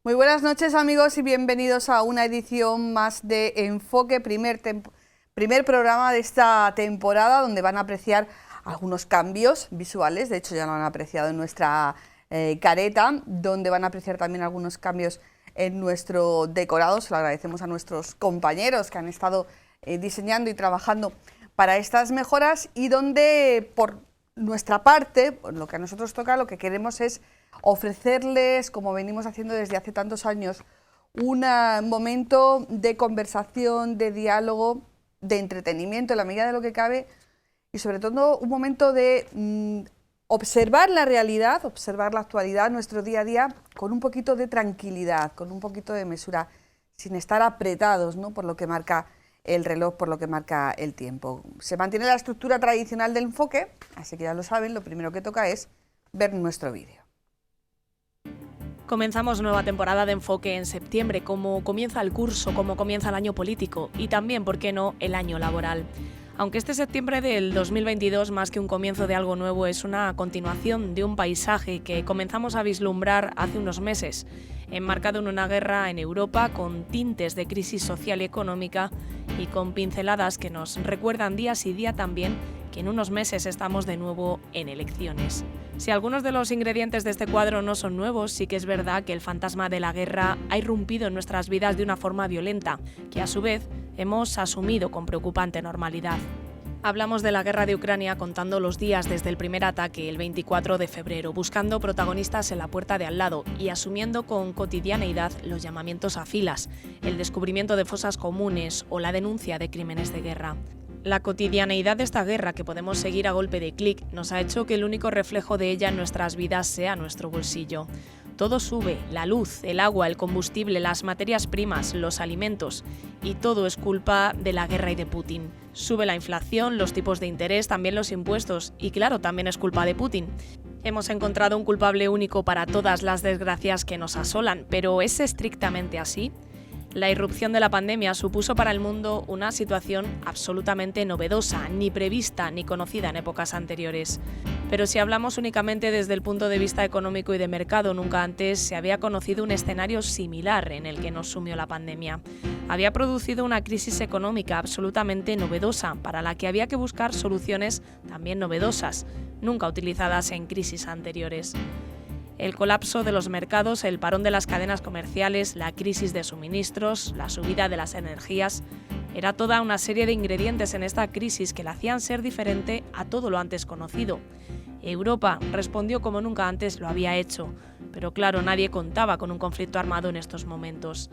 Muy buenas noches, amigos, y bienvenidos a una edición más de Enfoque, primer programa de esta temporada, donde van a apreciar algunos cambios visuales. De hecho, ya lo han apreciado en nuestra careta, donde van a apreciar también algunos cambios en nuestro decorado. Se lo agradecemos a nuestros compañeros que han estado diseñando y trabajando para estas mejoras, y donde, por nuestra parte, por lo que a nosotros toca, lo que queremos es ofrecerles, como venimos haciendo desde hace tantos años, un momento de conversación, de diálogo, de entretenimiento en la medida de lo que cabe, y sobre todo un momento de observar la realidad, observar la actualidad, nuestro día a día, con un poquito de tranquilidad, con un poquito de mesura, sin estar apretados, ¿no?, por lo que marca el reloj, por lo que marca el tiempo. Se mantiene la estructura tradicional del enfoque, así que ya lo saben, lo primero que toca es ver nuestro vídeo. Comenzamos nueva temporada de Enfoque en septiembre, como comienza el curso, como comienza el año político y también, ¿por qué no?, el año laboral. Aunque este septiembre del 2022, más que un comienzo de algo nuevo, es una continuación de un paisaje que comenzamos a vislumbrar hace unos meses, enmarcado en una guerra en Europa con tintes de crisis social y económica y con pinceladas que nos recuerdan día sí día también que en unos meses estamos de nuevo en elecciones. Si algunos de los ingredientes de este cuadro no son nuevos, sí que es verdad que el fantasma de la guerra ha irrumpido en nuestras vidas de una forma violenta, que a su vez hemos asumido con preocupante normalidad. Hablamos de la guerra de Ucrania contando los días desde el primer ataque, el 24 de febrero, buscando protagonistas en la puerta de al lado y asumiendo con cotidianeidad los llamamientos a filas, el descubrimiento de fosas comunes o la denuncia de crímenes de guerra. La cotidianeidad de esta guerra, que podemos seguir a golpe de clic, nos ha hecho que el único reflejo de ella en nuestras vidas sea nuestro bolsillo. Todo sube, la luz, el agua, el combustible, las materias primas, los alimentos, y todo es culpa de la guerra y de Putin. Sube la inflación, los tipos de interés, también los impuestos, y claro, también es culpa de Putin. Hemos encontrado un culpable único para todas las desgracias que nos asolan, pero ¿es estrictamente así? La irrupción de la pandemia supuso para el mundo una situación absolutamente novedosa, ni prevista ni conocida en épocas anteriores. Pero si hablamos únicamente desde el punto de vista económico y de mercado, nunca antes se había conocido un escenario similar en el que nos sumió la pandemia. Había producido una crisis económica absolutamente novedosa, para la que había que buscar soluciones también novedosas, nunca utilizadas en crisis anteriores. El colapso de los mercados, el parón de las cadenas comerciales, la crisis de suministros, la subida de las energías, era toda una serie de ingredientes en esta crisis que la hacían ser diferente a todo lo antes conocido. Europa respondió como nunca antes lo había hecho, pero claro, nadie contaba con un conflicto armado en estos momentos.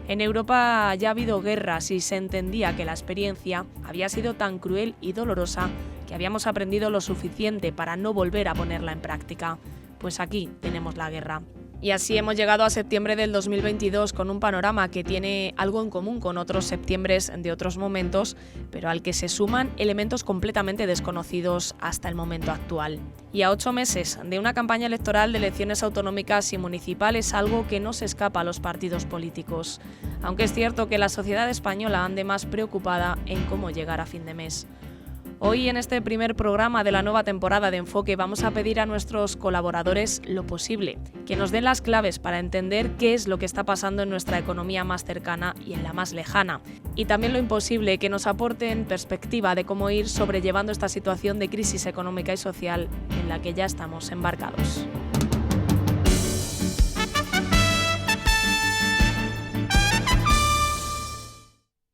En Europa ya ha habido guerras y se entendía que la experiencia había sido tan cruel y dolorosa que habíamos aprendido lo suficiente para no volver a ponerla en práctica. Pues aquí tenemos la guerra. Y así hemos llegado a septiembre del 2022 con un panorama que tiene algo en común con otros septiembres de otros momentos, pero al que se suman elementos completamente desconocidos hasta el momento actual. Y a 8 meses de una campaña electoral de elecciones autonómicas y municipales, algo que no se escapa a los partidos políticos. Aunque es cierto que la sociedad española ande más preocupada en cómo llegar a fin de mes. Hoy, en este primer programa de la nueva temporada de Enfoque, vamos a pedir a nuestros colaboradores lo posible, que nos den las claves para entender qué es lo que está pasando en nuestra economía más cercana y en la más lejana. Y también lo imposible, que nos aporten perspectiva de cómo ir sobrellevando esta situación de crisis económica y social en la que ya estamos embarcados.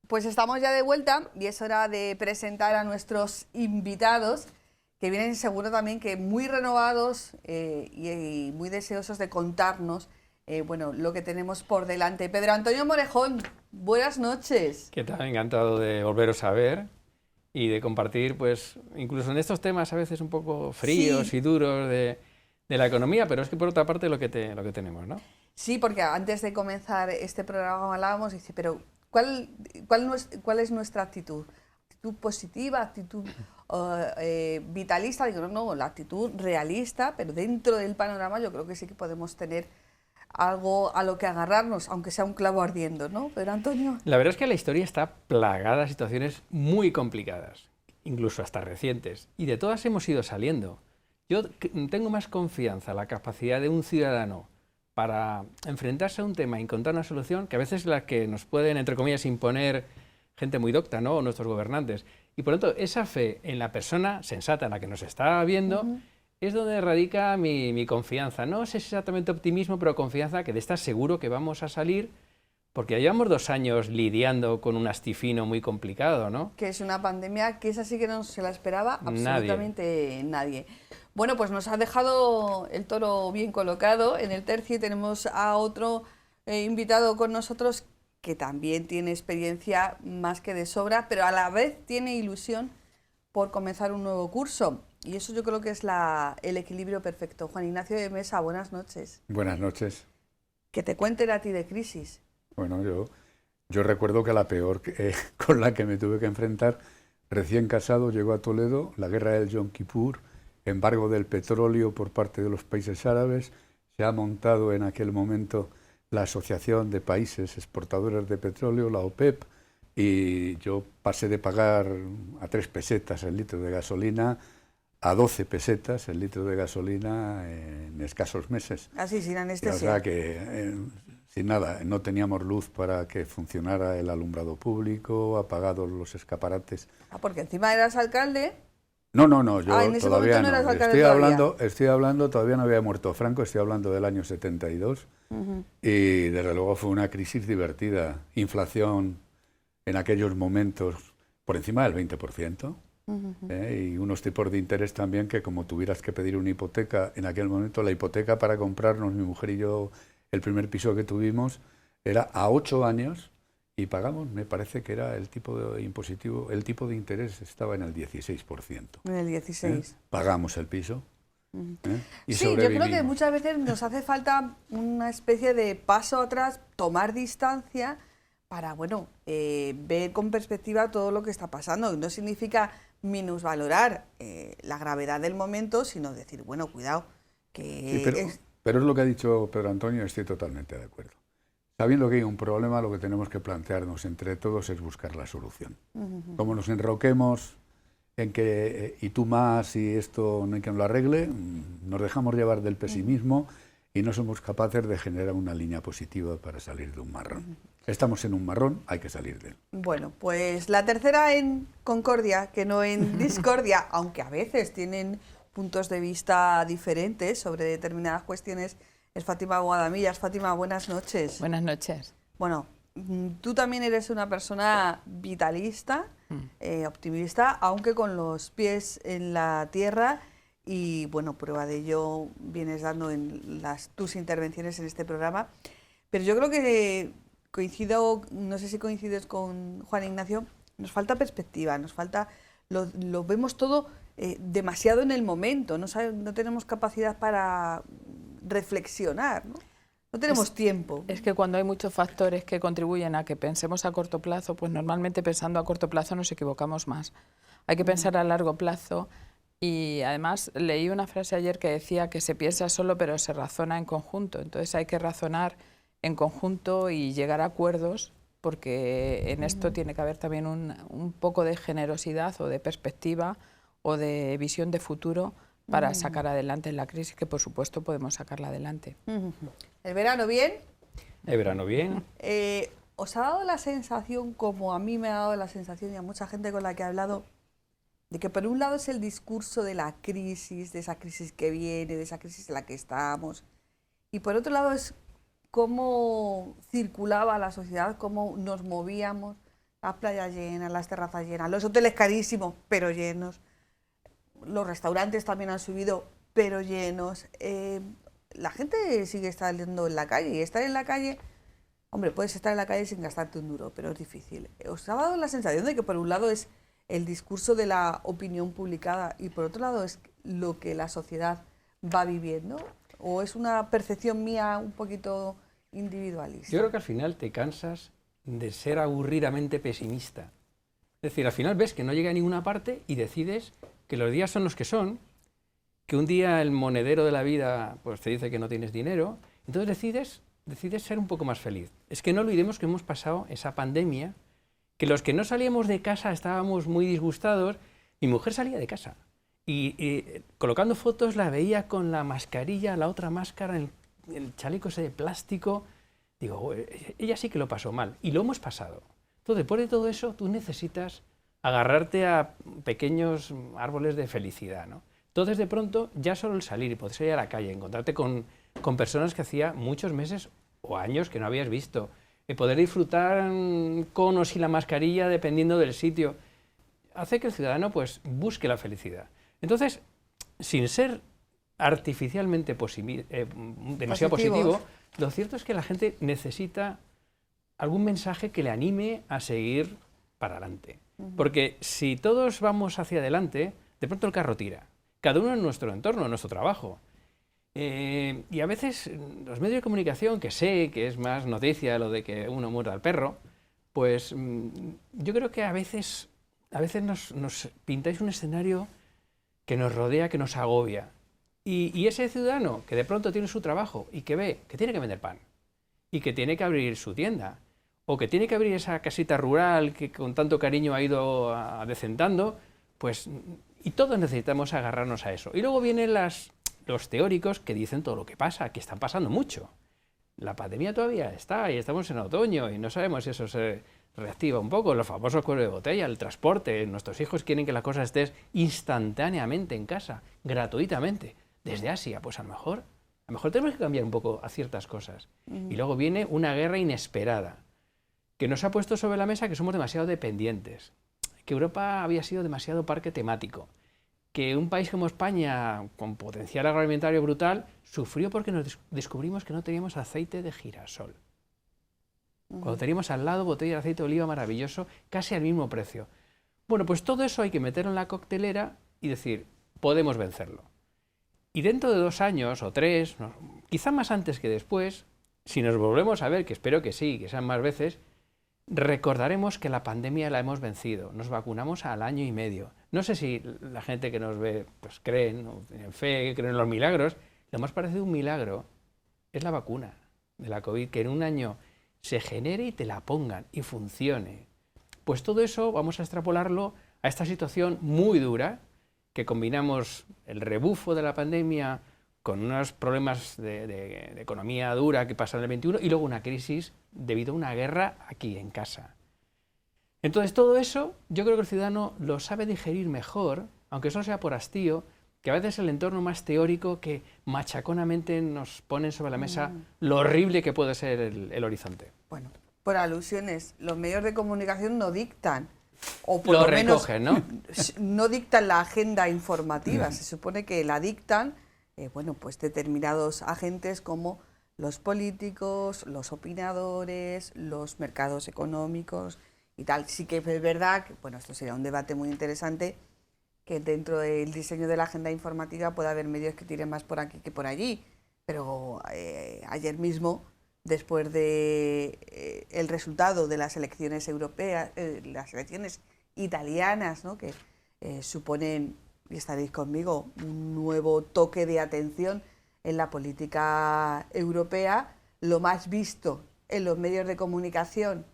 Pues estamos ya de vuelta y es hora de presentar a nuestros invitados, que vienen seguro también que muy renovados y muy deseosos de contarnos lo que tenemos por delante. Pedro Antonio Morejón, buenas noches. ¿Qué tal? Encantado de volveros a ver y de compartir, pues, incluso en estos temas a veces un poco fríos y duros de la economía, pero es que por otra parte lo que tenemos, ¿no? Sí, porque antes de comenzar este programa hablábamos y dice, pero ¿cuál es nuestra actitud? ¿Actitud positiva? ¿Actitud vitalista? Digo, no, la actitud realista, pero dentro del panorama yo creo que sí que podemos tener algo a lo que agarrarnos, aunque sea un clavo ardiendo, ¿no, Pedro Antonio? La verdad es que la historia está plagada de situaciones muy complicadas, incluso hasta recientes, y de todas hemos ido saliendo. Yo tengo más confianza en la capacidad de un ciudadano para enfrentarse a un tema y encontrar una solución, que a veces es la que nos pueden, entre comillas, imponer gente muy docta, ¿no? O nuestros gobernantes. Y por lo tanto, esa fe en la persona sensata, en la que nos está viendo, es donde radica mi confianza. No es exactamente optimismo, pero confianza que de estar seguro que vamos a salir, porque llevamos 2 años lidiando con un astifino muy complicado, ¿no? Que es una pandemia que esa sí que no se la esperaba absolutamente nadie. Bueno, pues nos ha dejado el toro bien colocado en el tercio y tenemos a otro invitado con nosotros que también tiene experiencia más que de sobra, pero a la vez tiene ilusión por comenzar un nuevo curso. Y eso yo creo que es el equilibrio perfecto. Juan Ignacio de Mesa, buenas noches. Buenas noches. Que te cuenten a ti de crisis. Bueno, yo recuerdo que la peor con la que me tuve que enfrentar, recién casado, llegó a Toledo, la guerra del Yom Kippur, embargo del petróleo por parte de los países árabes, se ha montado en aquel momento la Asociación de Países Exportadores de Petróleo, la OPEP, y yo pasé de pagar a 3 pesetas el litro de gasolina a 12 pesetas el litro de gasolina en escasos meses. Así, sin anestesia. O sea que, sin nada, no teníamos luz para que funcionara el alumbrado público, apagados los escaparates. Ah, porque encima eras alcalde. No, yo en ese todavía momento no eras alcalde estoy hablando, todavía no había muerto Franco, estoy hablando del año 72, y desde luego fue una crisis divertida. Inflación en aquellos momentos por encima del 20%, y unos tipos de interés también que, como tuvieras que pedir una hipoteca, en aquel momento la hipoteca para comprarnos, mi mujer y yo, el primer piso que tuvimos, era a 8 años, y pagamos, me parece que era el tipo de impositivo, el tipo de interés estaba en el 16%. En el 16%. Pagamos el piso. Y sí, yo creo que muchas veces nos hace falta una especie de paso atrás, tomar distancia para, bueno, ver con perspectiva todo lo que está pasando. No significa minusvalorar la gravedad del momento, sino decir, bueno, cuidado, que... Sí, pero es lo que ha dicho Pedro Antonio, estoy totalmente de acuerdo. Sabiendo que hay un problema, lo que tenemos que plantearnos entre todos es buscar la solución. Como nos enroquemos en que y tú más y esto no hay quien lo arregle, nos dejamos llevar del pesimismo y no somos capaces de generar una línea positiva para salir de un marrón. Estamos en un marrón, hay que salir de él. Bueno, pues la tercera en concordia, que no en discordia, aunque a veces tienen puntos de vista diferentes sobre determinadas cuestiones, es Fátima Guadamillas. Fátima, buenas noches. Buenas noches. Bueno, tú también eres una persona vitalista, optimista, aunque con los pies en la tierra, y bueno, prueba de ello vienes dando en tus intervenciones en este programa. Pero yo creo que coincido, no sé si coincides con Juan Ignacio, nos falta perspectiva, nos falta, lo vemos todo demasiado en el momento, no tenemos capacidad para reflexionar, ¿no? No tenemos tiempo. Es que cuando hay muchos factores que contribuyen a que pensemos a corto plazo, pues normalmente pensando a corto plazo nos equivocamos más. Hay que pensar a largo plazo, y además leí una frase ayer que decía que se piensa solo pero se razona en conjunto. Entonces hay que razonar en conjunto y llegar a acuerdos, porque en esto tiene que haber también un poco de generosidad o de perspectiva o de visión de futuro para sacar adelante la crisis, que por supuesto podemos sacarla adelante. ¿El verano bien? El verano bien. ¿Os ha dado la sensación, como a mí me ha dado la sensación y a mucha gente con la que he hablado, de que por un lado es el discurso de la crisis, de esa crisis que viene, de esa crisis en la que estamos, y por otro lado es cómo circulaba la sociedad, cómo nos movíamos, las playas llenas, las terrazas llenas, los hoteles carísimos, pero llenos, los restaurantes también han subido, pero llenos. La gente sigue estando en la calle, y estar en la calle, hombre, puedes estar en la calle sin gastarte un duro, pero es difícil. ¿Os ha dado la sensación de que por un lado es el discurso de la opinión publicada y por otro lado es lo que la sociedad va viviendo? ¿O es una percepción mía un poquito individualista? Yo creo que al final te cansas de ser aburridamente pesimista. Es decir, al final ves que no llega a ninguna parte y decides que los días son los que son, que un día el monedero de la vida pues te dice que no tienes dinero, entonces decides ser un poco más feliz. Es que no olvidemos que hemos pasado esa pandemia, que los que no salíamos de casa estábamos muy disgustados. Mi mujer salía de casa y colocando fotos la veía con la mascarilla, la otra máscara el chaleco ese de plástico. Digo, ella sí que lo pasó mal, y lo hemos pasado. Entonces, después de todo eso, tú necesitas agarrarte a pequeños árboles de felicidad, ¿no? Entonces, de pronto, ya solo el salir y poder salir a la calle, encontrarte con personas que hacía muchos meses o años que no habías visto, poder disfrutar con o sin la mascarilla, dependiendo del sitio, hace que el ciudadano pues busque la felicidad. Entonces, sin ser artificialmente demasiado positivo, lo cierto es que la gente necesita algún mensaje que le anime a seguir para adelante. Porque si todos vamos hacia adelante, de pronto el carro tira. Cada uno en nuestro entorno, en nuestro trabajo. Y a veces los medios de comunicación, que sé que es más noticia lo de que uno muerda al perro, pues yo creo que a veces nos pintáis un escenario que nos rodea, que nos agobia. Y ese ciudadano que de pronto tiene su trabajo y que ve que tiene que vender pan y que tiene que abrir su tienda o que tiene que abrir esa casita rural que con tanto cariño ha ido adecentando, pues y todos necesitamos agarrarnos a eso. Y luego vienen los teóricos que dicen todo lo que pasa, que están pasando mucho. La pandemia todavía está y estamos en otoño y no sabemos si eso se reactiva un poco. Los famosos cuellos de botella, el transporte, nuestros hijos quieren que la cosa esté instantáneamente en casa, gratuitamente. Desde Asia, pues a lo mejor tenemos que cambiar un poco a ciertas cosas. Y luego viene una guerra inesperada, que nos ha puesto sobre la mesa que somos demasiado dependientes, que Europa había sido demasiado parque temático, que un país como España, con potencial agroalimentario brutal, sufrió porque nos descubrimos que no teníamos aceite de girasol. Cuando teníamos al lado botella de aceite de oliva maravilloso, casi al mismo precio. Bueno, pues todo eso hay que meterlo en la coctelera y decir, podemos vencerlo. Y dentro de 2 años o 3, quizá más antes que después, si nos volvemos a ver, que espero que sí, que sean más veces, recordaremos que la pandemia la hemos vencido. Nos vacunamos al 1 año y medio. No sé si la gente que nos ve pues creen, o tienen fe, creen en los milagros. Lo más parecido a un milagro es la vacuna de la COVID, que en 1 año se genere y te la pongan y funcione. Pues todo eso vamos a extrapolarlo a esta situación muy dura, que combinamos el rebufo de la pandemia con unos problemas de economía dura que pasan en el 21 y luego una crisis debido a una guerra aquí en casa. Entonces todo eso yo creo que el ciudadano lo sabe digerir mejor, aunque eso sea por hastío, que a veces el entorno más teórico que machaconamente nos pone sobre la mesa lo horrible que puede ser el horizonte. Bueno, por alusiones, los medios de comunicación no dictan, o por lo lo menos recogen, ¿no? no dictan la agenda informativa, se supone que la dictan pues determinados agentes como los políticos, los opinadores, los mercados económicos y tal. Sí que es verdad que, bueno, esto sería un debate muy interesante, que dentro del diseño de la agenda informativa puede haber medios que tiren más por aquí que por allí, pero ayer mismo, después de el resultado de las elecciones europeas, las elecciones italianas, ¿no?, que suponen, y estaréis conmigo, un nuevo toque de atención en la política europea, lo más visto en los medios de comunicación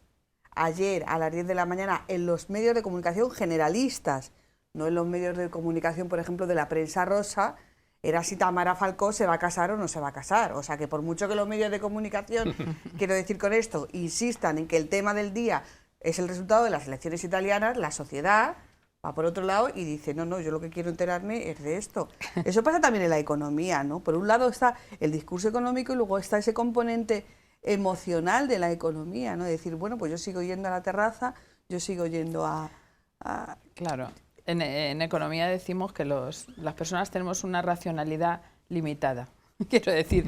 ayer a las 10 de la mañana, en los medios de comunicación generalistas, no en los medios de comunicación, por ejemplo, de la prensa rosa, era si Tamara Falcó se va a casar o no se va a casar. O sea, que por mucho que los medios de comunicación, quiero decir con esto, insistan en que el tema del día es el resultado de las elecciones italianas, la sociedad va por otro lado y dice, no, yo lo que quiero enterarme es de esto. Eso pasa también en la economía, ¿no? Por un lado está el discurso económico y luego está ese componente emocional de la economía, ¿no? Decir, bueno, pues yo sigo yendo a la terraza, yo sigo yendo a... Claro. En economía decimos que las personas tenemos una racionalidad limitada. Quiero decir,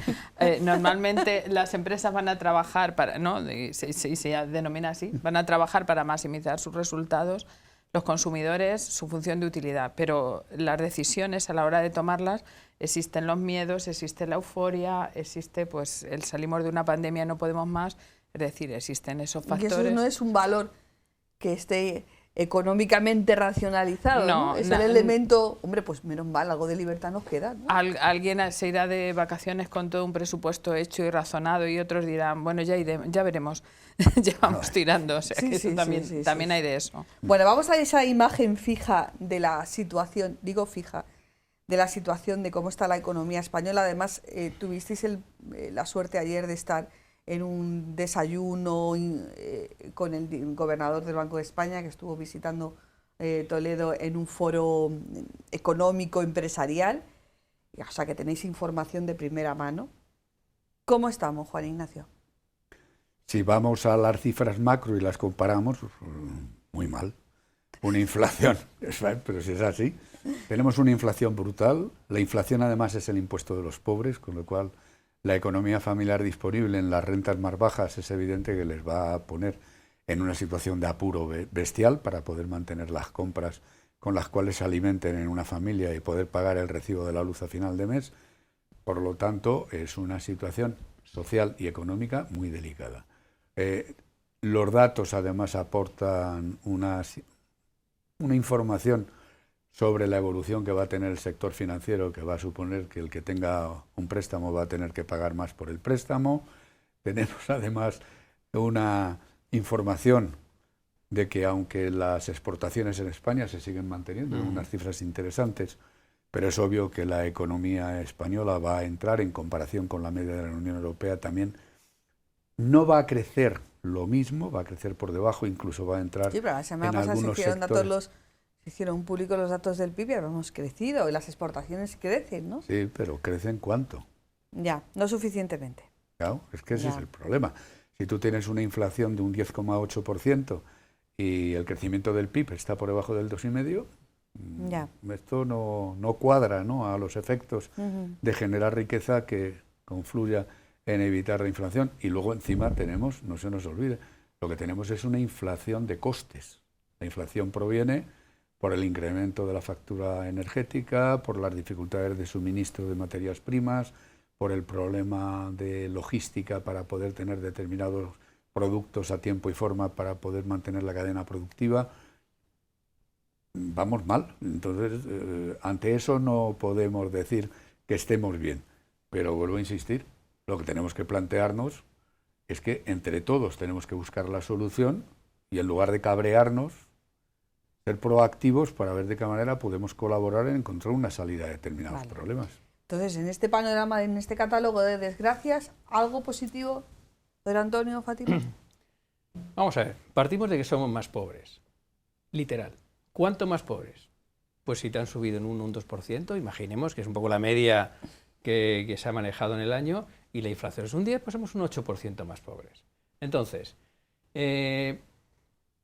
normalmente las empresas van a trabajar para, ¿no?, se denomina así, van a trabajar para maximizar sus resultados, los consumidores su función de utilidad, pero las decisiones a la hora de tomarlas, existen los miedos, existe la euforia, existe pues el salimos de una pandemia, no podemos más, es decir, existen esos factores. Y eso no es un valor que esté económicamente racionalizado, ¿no? Es el elemento, hombre, pues menos mal, algo de libertad nos queda, ¿no? Alguien se irá de vacaciones con todo un presupuesto hecho y razonado y otros dirán, bueno, ya veremos, ya vamos tirando, o sea, que eso también hay de eso. Bueno, vamos a esa imagen fija de la situación, digo fija, la situación, de cómo está la economía española. Además, tuvisteis la suerte ayer de estar en un desayuno con el gobernador del Banco de España, que estuvo visitando Toledo en un foro económico empresarial, o sea que tenéis información de primera mano. ¿Cómo estamos, Juan Ignacio? Si vamos a las cifras macro y las comparamos, muy mal. Una inflación, pero si es así, tenemos una inflación brutal. La inflación además es el impuesto de los pobres, con lo cual la economía familiar disponible en las rentas más bajas es evidente que les va a poner en una situación de apuro bestial para poder mantener las compras con las cuales se alimenten en una familia y poder pagar el recibo de la luz a final de mes. Por lo tanto, es una situación social y económica muy delicada. Los datos además aportan una información sobre la evolución que va a tener el sector financiero, que va a suponer que el que tenga un préstamo va a tener que pagar más por el préstamo. Tenemos además una información de que aunque las exportaciones en España se siguen manteniendo en unas cifras interesantes, pero es obvio que la economía española va a entrar, en comparación con la media de la Unión Europea, también no va a crecer lo mismo, va a crecer por debajo, incluso va a entrar pero la semana pasada se hicieron públicos los datos del PIB y hemos crecido, y las exportaciones crecen, ¿no? Sí, pero ¿crecen cuánto? Ya, no suficientemente. Claro, es que ese es el problema. Si tú tienes una inflación de un 10,8% y el crecimiento del PIB está por debajo del 2,5%, esto no cuadra, ¿no?, a los efectos de generar riqueza que confluya en evitar la inflación. Y luego encima tenemos, no se nos olvide, lo que tenemos es una inflación de costes. La inflación proviene por el incremento de la factura energética, por las dificultades de suministro de materias primas, por el problema de logística para poder tener determinados productos a tiempo y forma para poder mantener la cadena productiva. Vamos mal. Entonces, ante eso no podemos decir que estemos bien. Pero vuelvo a insistir, lo que tenemos que plantearnos es que entre todos tenemos que buscar la solución y, en lugar de cabrearnos, ser proactivos para ver de qué manera podemos colaborar en encontrar una salida a determinados problemas. Entonces, en este panorama, en este catálogo de desgracias, ¿algo positivo, don Antonio, Fátima? Vamos a ver, partimos de que somos más pobres, literal. ¿Cuánto más pobres? Pues si te han subido en un 2%, imaginemos que es un poco la media que se ha manejado en el año, y la inflación es un 10%, pues somos un 8% más pobres. Entonces,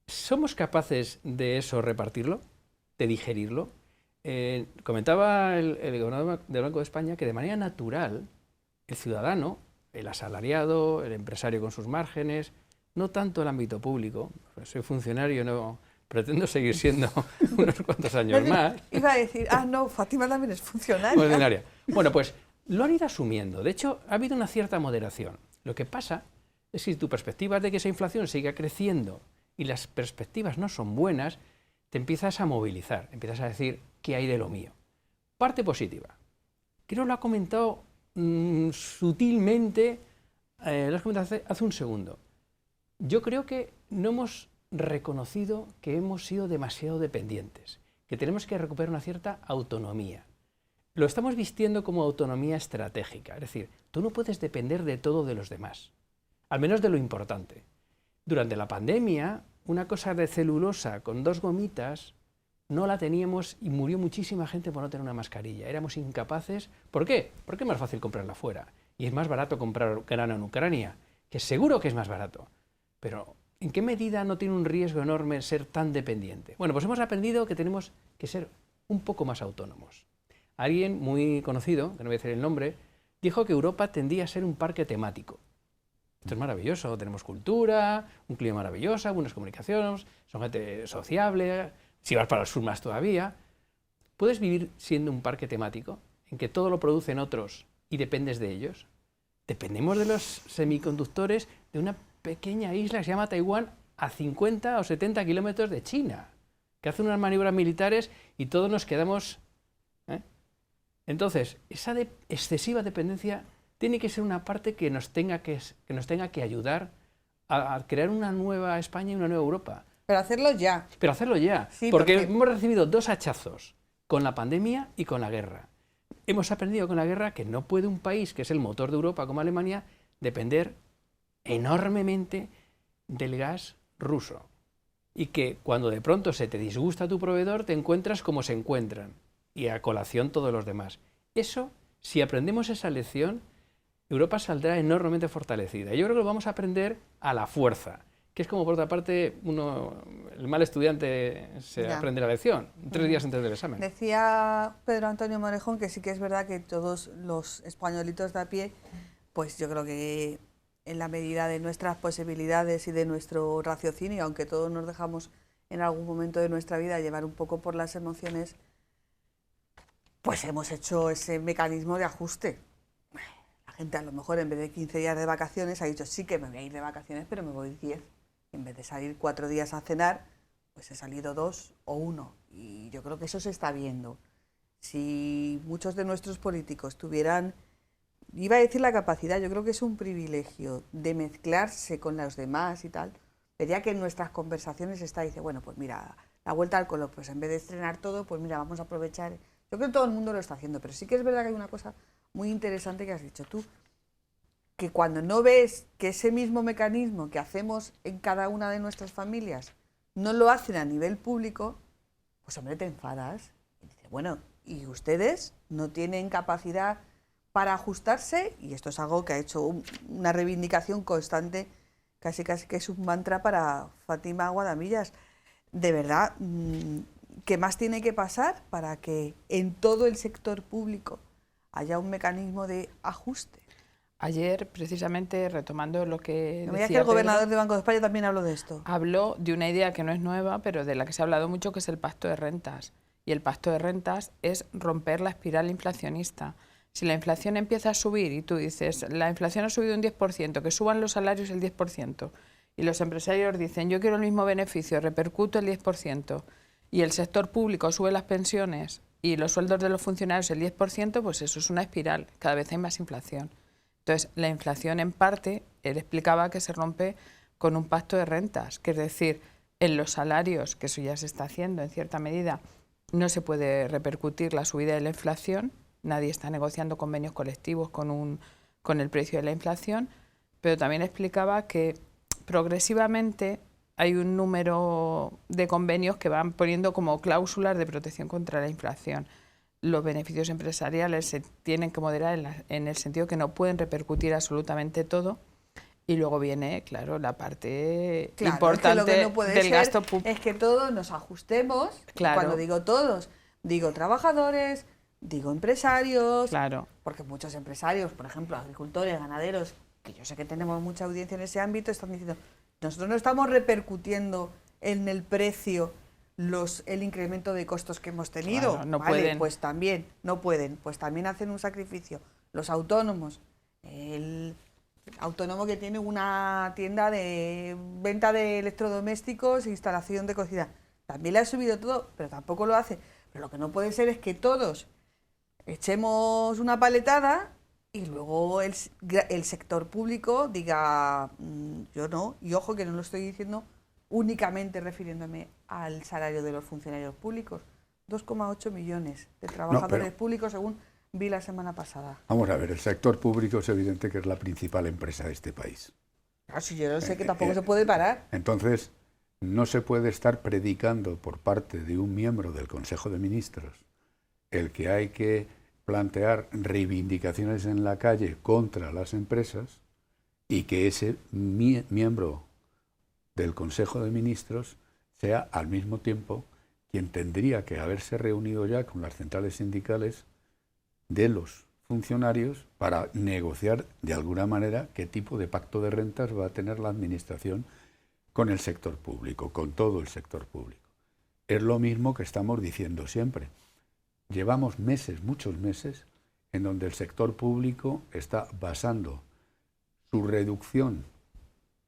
¿somos capaces de eso repartirlo, de digerirlo? Comentaba el gobernador del Banco de España que de manera natural el ciudadano, el asalariado, el empresario con sus márgenes, no tanto el ámbito público, pues soy funcionario, no pretendo seguir siendo unos cuantos años más. Iba a decir, no, Fátima también es funcionaria. Bueno, pues lo han ido asumiendo. De hecho, ha habido una cierta moderación. Lo que pasa es que si tu perspectiva es de que esa inflación siga creciendo y las perspectivas no son buenas, te empiezas a movilizar, empiezas a decir, ¿qué hay de lo mío? Parte positiva. Creo que lo ha comentado sutilmente, lo has comentado hace un segundo. Yo creo que no hemos reconocido que hemos sido demasiado dependientes, que tenemos que recuperar una cierta autonomía. Lo estamos vistiendo como autonomía estratégica, es decir, tú no puedes depender de todo de los demás, al menos de lo importante. Durante la pandemia, una cosa de celulosa con 2 gomitas no la teníamos y murió muchísima gente por no tener una mascarilla. Éramos incapaces. ¿Por qué? Porque es más fácil comprarla fuera y es más barato comprar grano en Ucrania, que seguro que es más barato. Pero ¿en qué medida no tiene un riesgo enorme ser tan dependiente? Bueno, pues hemos aprendido que tenemos que ser un poco más autónomos. Alguien muy conocido, que no voy a decir el nombre, dijo que Europa tendía a ser un parque temático. Esto es maravilloso, tenemos cultura, un clima maravilloso, buenas comunicaciones, son gente sociable, si vas para el sur más todavía. ¿Puedes vivir siendo un parque temático en que todo lo producen otros y dependes de ellos? Dependemos de los semiconductores de una pequeña isla que se llama Taiwán, a 50 o 70 kilómetros de China, que hace unas maniobras militares y todos nos quedamos... Entonces, esa excesiva dependencia tiene que ser una parte que nos tenga que ayudar a crear una nueva España y una nueva Europa. Pero hacerlo ya. Sí, porque hemos recibido 2 hachazos, con la pandemia y con la guerra. hemos aprendido con la guerra que no puede un país, que es el motor de Europa como Alemania, depender enormemente del gas ruso. Y que cuando de pronto se te disgusta tu proveedor, te encuentras como se encuentran. Y a colación todos los demás. Eso, si aprendemos esa lección, Europa saldrá enormemente fortalecida. Yo creo que lo vamos a aprender a la fuerza, que es como por otra parte el mal estudiante se aprende la lección, 3 días antes del examen. Decía Pedro Antonio Morejón que sí que es verdad que todos los españolitos de a pie, pues yo creo que en la medida de nuestras posibilidades y de nuestro raciocinio, aunque todos nos dejamos en algún momento de nuestra vida llevar un poco por las emociones, pues hemos hecho ese mecanismo de ajuste. La gente a lo mejor en vez de 15 días de vacaciones ha dicho sí que me voy a ir de vacaciones, pero me voy 10. En vez de salir 4 días a cenar, pues he salido 2 o 1. Y yo creo que eso se está viendo. Si muchos de nuestros políticos tuvieran, iba a decir la capacidad, yo creo que es un privilegio de mezclarse con los demás y tal, vería que en nuestras conversaciones está, dice, bueno, pues mira, la vuelta al colo, pues en vez de estrenar todo, pues mira, vamos a aprovechar. Yo creo que todo el mundo lo está haciendo, pero sí que es verdad que hay una cosa muy interesante que has dicho tú, que cuando no ves que ese mismo mecanismo que hacemos en cada una de nuestras familias no lo hacen a nivel público, pues hombre, te enfadas. Y dices, bueno, ¿y ustedes no tienen capacidad para ajustarse? Y esto es algo que ha hecho una reivindicación constante, casi que es un mantra para Fátima Guadamillas. De verdad, ¿qué más tiene que pasar para que en todo el sector público haya un mecanismo de ajuste? Ayer, precisamente, retomando lo que No decía veía que el gobernador Pedro, del Banco de España también habló de esto. habló de una idea que no es nueva, pero de la que se ha hablado mucho, que es el pacto de rentas. Y el pacto de rentas es romper la espiral inflacionista. Si la inflación empieza a subir y tú dices, la inflación ha subido un 10%, que suban los salarios el 10%, y los empresarios dicen, yo quiero el mismo beneficio, repercuto el 10%, y el sector público sube las pensiones y los sueldos de los funcionarios el 10%, pues eso es una espiral, cada vez hay más inflación. Entonces, la inflación en parte, él explicaba que se rompe con un pacto de rentas, que es decir, en los salarios, que eso ya se está haciendo en cierta medida, no se puede repercutir la subida de la inflación, nadie está negociando convenios colectivos con el precio de la inflación, pero también explicaba que progresivamente hay un número de convenios que van poniendo como cláusulas de protección contra la inflación. Los beneficios empresariales se tienen que moderar en el sentido que no pueden repercutir absolutamente todo. Y luego viene, claro, la parte importante es que lo que no puede del ser gasto público. es que todos nos ajustemos. Claro. Cuando digo todos, digo trabajadores, digo empresarios, Claro. porque muchos empresarios, por ejemplo, agricultores, ganaderos, que yo sé que tenemos mucha audiencia en ese ámbito, están diciendo, nosotros no estamos repercutiendo en el precio el incremento de costos que hemos tenido. Claro, no vale, pueden. pues también, no pueden, pues también hacen un sacrificio. Los autónomos, el autónomo que tiene una tienda de venta de electrodomésticos e instalación de cocina, también le ha subido todo, pero tampoco lo hace. Pero lo que no puede ser es que todos echemos una paletada y luego el sector público diga, yo no, y ojo que no lo estoy diciendo únicamente refiriéndome al salario de los funcionarios públicos. 2,8 millones de trabajadores públicos, según vi la semana pasada. Vamos a ver, el sector público es evidente que es la principal empresa de este país. Claro, si yo no sé que tampoco se puede parar. Entonces, no se puede estar predicando por parte de un miembro del Consejo de Ministros el que hay que plantear reivindicaciones en la calle contra las empresas y que ese miembro del Consejo de Ministros sea al mismo tiempo quien tendría que haberse reunido ya con las centrales sindicales de los funcionarios para negociar de alguna manera qué tipo de pacto de rentas va a tener la Administración con el sector público, con todo el sector público. Es lo mismo que estamos diciendo siempre. Llevamos meses, muchos meses, en donde el sector público está basando su reducción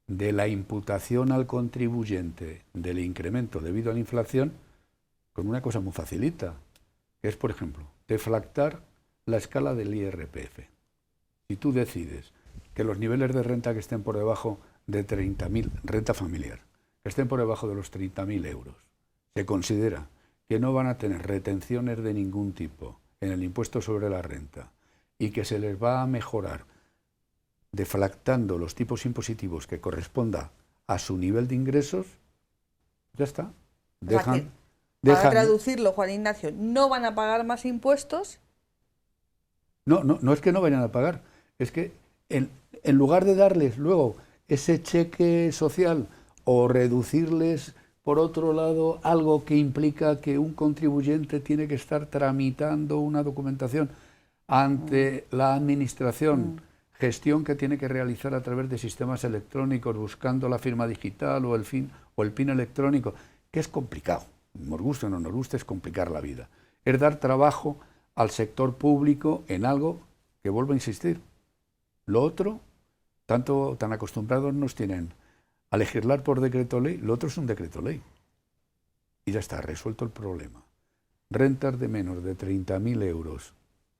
de la imputación al contribuyente del incremento debido a la inflación con una cosa muy facilita, que es, por ejemplo, deflactar la escala del IRPF. Si tú decides que los niveles de renta que estén por debajo de 30.000, renta familiar, que estén por debajo de los 30.000 euros, se considera que no van a tener retenciones de ningún tipo en el impuesto sobre la renta y que se les va a mejorar deflactando los tipos impositivos que corresponda a su nivel de ingresos, ya está. Para traducirlo, Juan Ignacio, no van a pagar más impuestos. No es que no vayan a pagar, es que en lugar de darles luego ese cheque social o reducirles, por otro lado, algo que implica que un contribuyente tiene que estar tramitando una documentación ante la administración, gestión que tiene que realizar a través de sistemas electrónicos, buscando la firma digital o el PIN electrónico, que es complicado. Nos guste o no nos guste, es complicar la vida. Es dar trabajo al sector público en algo que, vuelvo a insistir, lo otro, tan acostumbrados nos tienen a legislar por decreto ley, lo otro es un decreto ley. Y ya está, resuelto el problema. Rentas de menos de 30.000 euros,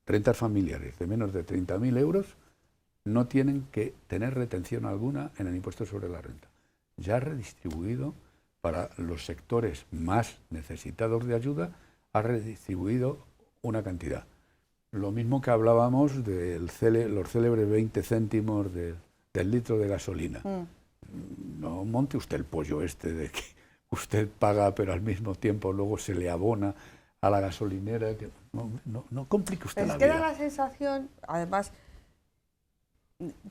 rentas familiares de menos de 30.000 euros, no tienen que tener retención alguna en el impuesto sobre la renta. Ya redistribuido para los sectores más necesitados de ayuda, ha redistribuido una cantidad. Lo mismo que hablábamos de los célebres 20 céntimos del litro de gasolina. No monte usted el pollo este de que usted paga, pero al mismo tiempo luego se le abona a la gasolinera. Que no complique usted la vida. Es que da la sensación, además,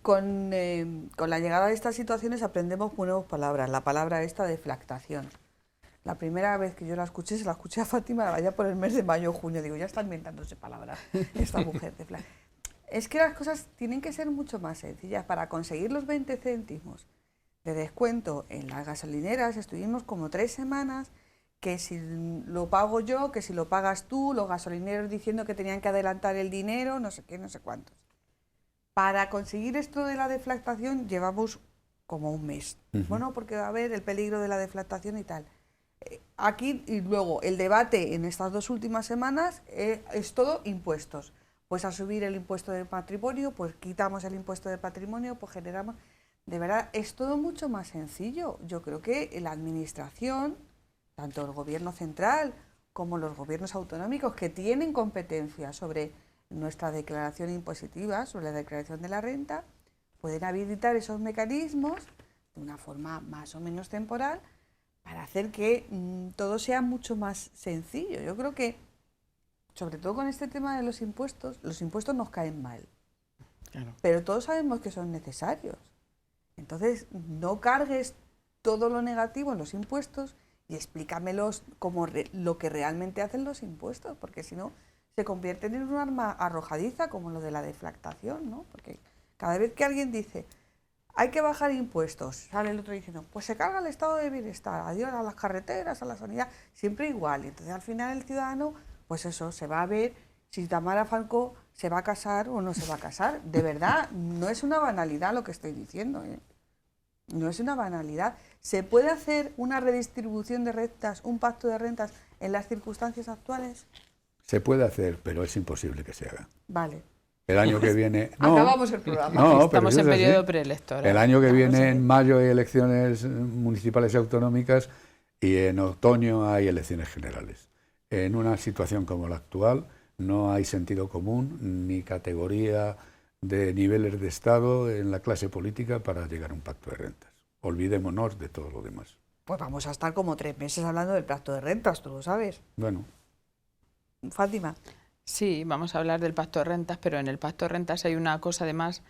con la llegada de estas situaciones aprendemos nuevas palabras. La palabra esta de deflactación. La primera vez que yo la escuché, se la escuché a Fátima allá por el mes de mayo o junio. Digo, ya está inventándose palabras esta mujer. Es que las cosas tienen que ser mucho más sencillas. Para conseguir los 20 céntimos de descuento en las gasolineras estuvimos como 3 semanas, que si lo pago yo, que si lo pagas tú, los gasolineros diciendo que tenían que adelantar el dinero, no sé qué, no sé cuántos. Para conseguir esto de la deflactación llevamos como un mes. Bueno, porque va a haber el peligro de la deflactación y tal. Aquí, y luego, el debate en estas 2 últimas semanas es todo impuestos. Pues a subir el impuesto de patrimonio, pues quitamos el impuesto de patrimonio, pues generamos... De verdad, es todo mucho más sencillo. Yo creo que la administración, tanto el gobierno central como los gobiernos autonómicos que tienen competencia sobre nuestra declaración impositiva, sobre la declaración de la renta, pueden habilitar esos mecanismos de una forma más o menos temporal para hacer que todo sea mucho más sencillo. Yo creo que, sobre todo con este tema de los impuestos nos caen mal. Claro. Pero todos sabemos que son necesarios. Entonces, no cargues todo lo negativo en los impuestos y explícamelos como lo que realmente hacen los impuestos, porque si no, se convierten en un arma arrojadiza como lo de la deflactación, ¿no? Porque cada vez que alguien dice, hay que bajar impuestos, sale el otro diciendo, pues se carga el estado de bienestar, adiós a las carreteras, a la sanidad, siempre igual. Y entonces al final el ciudadano, pues eso, se va a ver si Tamara Falcó se va a casar o no se va a casar. De verdad, no es una banalidad lo que estoy diciendo, ¿eh? No es una banalidad. ¿Se puede hacer una redistribución de rentas, un pacto de rentas en las circunstancias actuales? Se puede hacer, pero es imposible que se haga. Vale. El año que viene... Acabamos el programa. No, estamos en periodo preelectoral. El año que viene, en mayo, hay elecciones municipales y autonómicas y en otoño hay elecciones generales. En una situación como la actual no hay sentido común ni categoría de niveles de Estado en la clase política para llegar a un pacto de rentas. Olvidémonos de todo lo demás. Pues vamos a estar como 3 meses hablando del pacto de rentas, tú lo sabes. Bueno. Fátima. Sí, vamos a hablar del pacto de rentas, pero en el pacto de rentas hay una cosa además,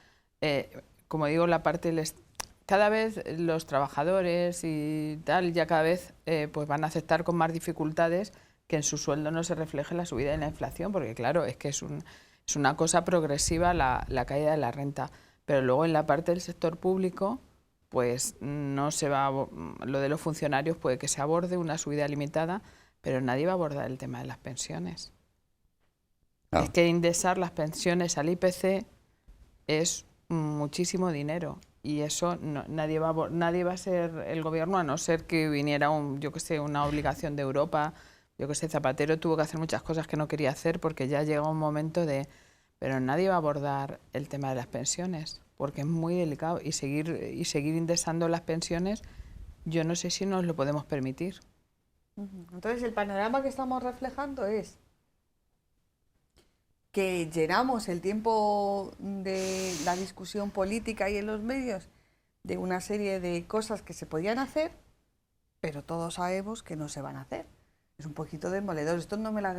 como digo, la parte... Cada vez los trabajadores y tal, ya cada vez pues van a aceptar con más dificultades que en su sueldo no se refleje la subida de la inflación, porque claro, es que es una cosa progresiva la caída de la renta. Pero luego en la parte del sector público, pues no se va lo de los funcionarios puede que se aborde una subida limitada, pero nadie va a abordar el tema de las pensiones. Es que indexar las pensiones al IPC es muchísimo dinero y eso nadie va a ser el gobierno, a no ser que viniera una obligación de Europa. Zapatero tuvo que hacer muchas cosas que no quería hacer porque ya llega un momento pero nadie va a abordar el tema de las pensiones porque es muy delicado y seguir indexando las pensiones, yo no sé si nos lo podemos permitir. Entonces el panorama que estamos reflejando es que llenamos el tiempo de la discusión política y en los medios de una serie de cosas que se podían hacer, pero todos sabemos que no se van a hacer. Es un poquito demoledor. Esto no me la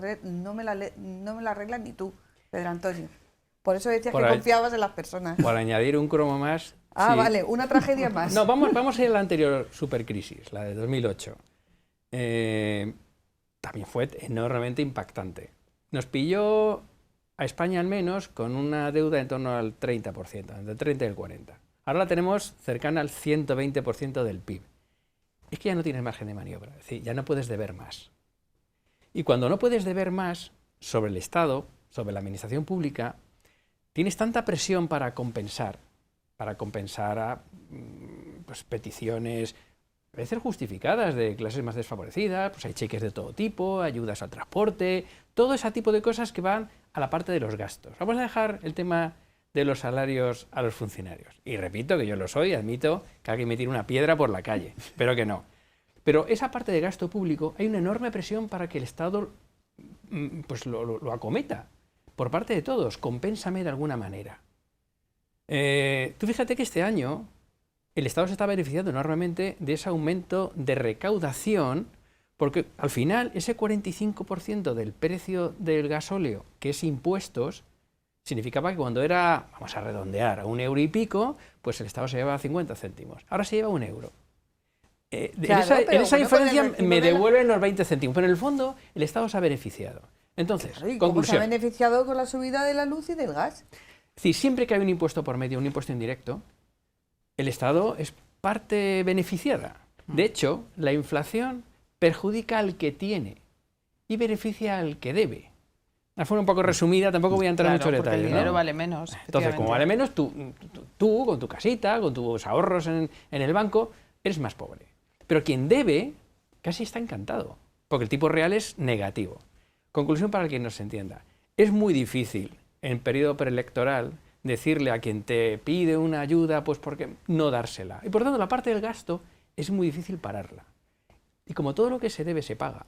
arregla ni tú, Pedro Antonio. Por eso decías que confiabas en las personas. Por añadir un cromo más... Ah, sí. vale, una tragedia más. No, vamos a ir a la anterior supercrisis, la de 2008. También fue enormemente impactante. Nos pilló a España al menos con una deuda en torno al 30%, entre el 30 y el 40%. Ahora la tenemos cercana al 120% del PIB. Es que ya no tienes margen de maniobra, es decir, ya no puedes deber más. Y cuando no puedes deber más sobre el Estado, sobre la administración pública, tienes tanta presión para compensar a pues, peticiones a veces justificadas de clases más desfavorecidas, pues hay cheques de todo tipo, ayudas al transporte, todo ese tipo de cosas que van a la parte de los gastos. Vamos a dejar el tema de los salarios a los funcionarios. Y repito que yo lo soy, admito que alguien me tire una piedra por la calle, espero que no. Pero esa parte de gasto público hay una enorme presión para que el Estado pues lo acometa por parte de todos, compénsame de alguna manera. Tú fíjate que este año el Estado se está beneficiando enormemente de ese aumento de recaudación, porque al final ese 45% del precio del gasóleo, que es impuestos, significaba que cuando era, vamos a redondear, a 1 euro y pico, pues el Estado se llevaba 50 céntimos. Ahora se lleva 1 euro. Claro, en esa diferencia me devuelven los 20 céntimos, pero en el fondo el Estado se ha beneficiado. Entonces, claro, ¿y cómo conclusión. se ha beneficiado con la subida de la luz y del gas? Es decir, siempre que hay un impuesto por medio, un impuesto indirecto, el Estado es parte beneficiada. De hecho, la inflación perjudica al que tiene y beneficia al que debe. De forma un poco resumida, tampoco voy a entrar en muchos detalles. El dinero ¿no? vale menos. Entonces, como vale menos, tú con tu casita, con tus ahorros en el banco, eres más pobre. Pero quien debe casi está encantado, porque el tipo real es negativo. Conclusión para quien no se entienda. Es muy difícil en periodo preelectoral decirle a quien te pide una ayuda, pues porque no dársela. Y por tanto, la parte del gasto es muy difícil pararla. Y como todo lo que se debe se paga,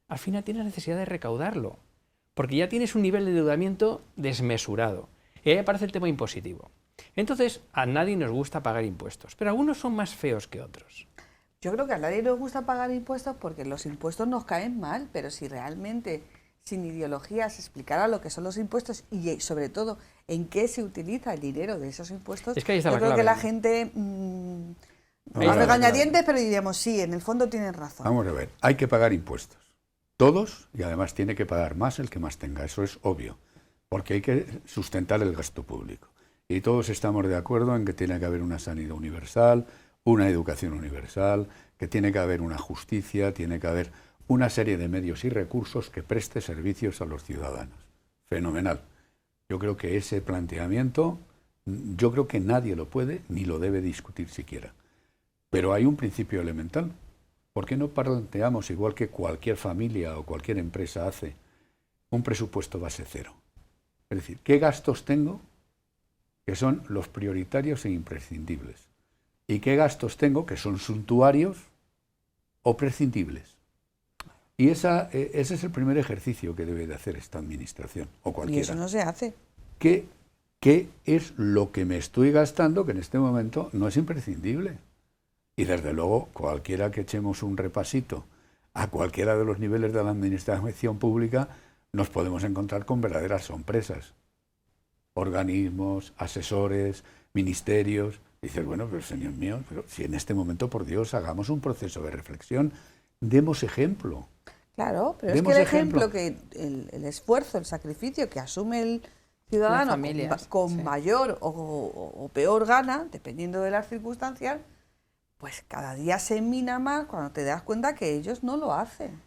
al final tienes necesidad de recaudarlo, porque ya tienes un nivel de endeudamiento desmesurado. Y ahí aparece el tema impositivo. Entonces, a nadie nos gusta pagar impuestos, pero algunos son más feos que otros. Yo creo que a nadie nos gusta pagar impuestos porque los impuestos nos caen mal, pero si realmente, sin ideología, se explicara lo que son los impuestos y, sobre todo, en qué se utiliza el dinero de esos impuestos, es que ahí está yo la creo clave. que la gente a regañadientes, pero diríamos, sí, en el fondo tienen razón. Vamos a ver, hay que pagar impuestos. Todos, y además tiene que pagar más el que más tenga, eso es obvio, porque hay que sustentar el gasto público. Y todos estamos de acuerdo en que tiene que haber una sanidad universal, una educación universal, que tiene que haber una justicia, tiene que haber una serie de medios y recursos que preste servicios a los ciudadanos. Fenomenal. Yo creo que ese planteamiento, yo creo que nadie lo puede ni lo debe discutir siquiera. Pero hay un principio elemental. ¿Por qué no planteamos, igual que cualquier familia o cualquier empresa hace, un presupuesto base cero? Es decir, ¿qué gastos tengo que son los prioritarios e imprescindibles? ¿Y qué gastos tengo que son suntuarios o prescindibles? Y ese es el primer ejercicio que debe de hacer esta administración, o cualquiera. Y eso no se hace. ¿Qué es lo que me estoy gastando que en este momento no es imprescindible? Y desde luego, cualquiera que echemos un repasito a cualquiera de los niveles de la administración pública, nos podemos encontrar con verdaderas sorpresas. Organismos, asesores, ministerios. Dices, bueno, pero señor mío, pero si en este momento, por Dios, hagamos un proceso de reflexión, demos ejemplo. Claro, pero es que el ejemplo que el esfuerzo, el sacrificio que asume el ciudadano con mayor o peor gana, dependiendo de las circunstancias, pues cada día se mina más cuando te das cuenta que ellos no lo hacen.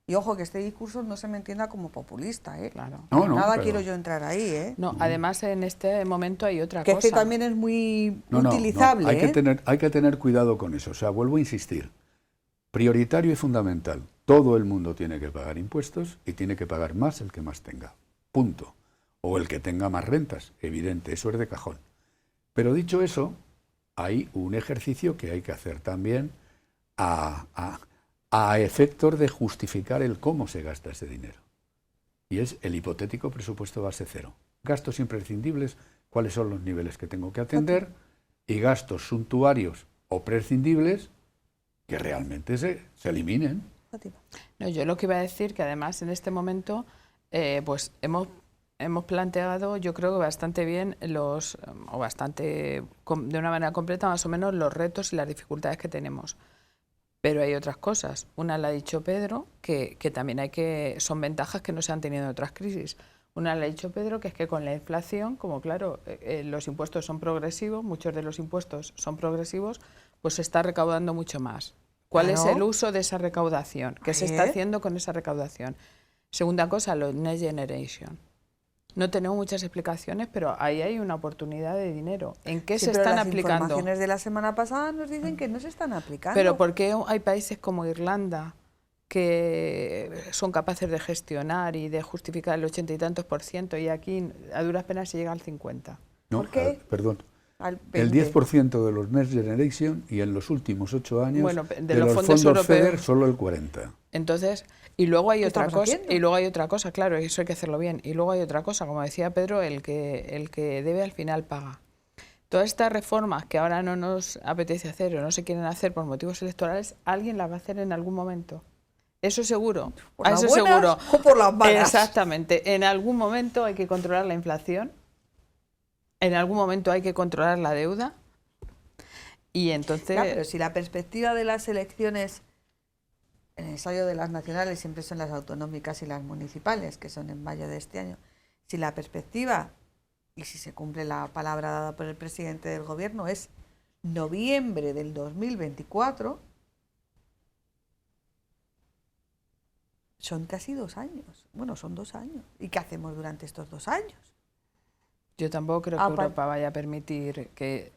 Y ojo, que este discurso no se me entienda como populista, ¿eh? Claro. Nada quiero yo entrar ahí, ¿eh? No, además en este momento hay otra cosa. Que es que también es muy utilizable, hay que tener cuidado con eso. O sea, vuelvo a insistir. Prioritario y fundamental. Todo el mundo tiene que pagar impuestos y tiene que pagar más el que más tenga. Punto. O el que tenga más rentas. Evidente, eso es de cajón. Pero dicho eso, hay un ejercicio que hay que hacer también a efectos de justificar el cómo se gasta ese dinero. y es el hipotético presupuesto base cero. Gastos imprescindibles, cuáles son los niveles que tengo que atender, y gastos suntuarios o prescindibles que realmente se eliminen. No, yo lo que iba a decir, que además en este momento pues hemos planteado, yo creo que bastante bien de una manera completa más o menos los retos y las dificultades que tenemos. Pero hay otras cosas. Una la ha dicho Pedro, que también son ventajas que no se han tenido en otras crisis. Una la ha dicho Pedro, que es que con la inflación, como claro, los impuestos son progresivos, muchos de los impuestos son progresivos, pues se está recaudando mucho más. ¿Cuál es el uso de esa recaudación? ¿Qué se está haciendo con esa recaudación? Segunda cosa, los Next Generation. No tenemos muchas explicaciones, pero ahí hay una oportunidad de dinero. ¿En qué se están aplicando? Las informaciones de la semana pasada nos dicen que no se están aplicando. Pero ¿por qué hay países como Irlanda que son capaces de gestionar y de justificar el 80 y tantos % y aquí a duras penas se llega al 50%? No, ¿Por qué? Perdón. El 10% de los Next Generation y en los últimos 8 años de los fondos europeos, FEDER solo el 40%. Entonces, y luego hay otra cosa, haciendo? y luego hay otra cosa, claro, eso hay que hacerlo bien. Y luego hay otra cosa, como decía Pedro, el que debe al final paga. Todas estas reformas que ahora no nos apetece hacer o no se quieren hacer por motivos electorales, alguien las va a hacer en algún momento. Eso seguro. ¿Por las eso buenas seguro. o por las malas? Exactamente. En algún momento hay que controlar la inflación. En algún momento hay que controlar la deuda y entonces... Ya, pero si la perspectiva de las elecciones, en el ensayo de las nacionales siempre son las autonómicas y las municipales, que son en mayo de este año, si la perspectiva, y si se cumple la palabra dada por el presidente del gobierno, es noviembre del 2024, son casi 2 años. Bueno, son 2 años. ¿Y qué hacemos durante estos 2 años? Yo tampoco creo que Europa vaya a permitir que,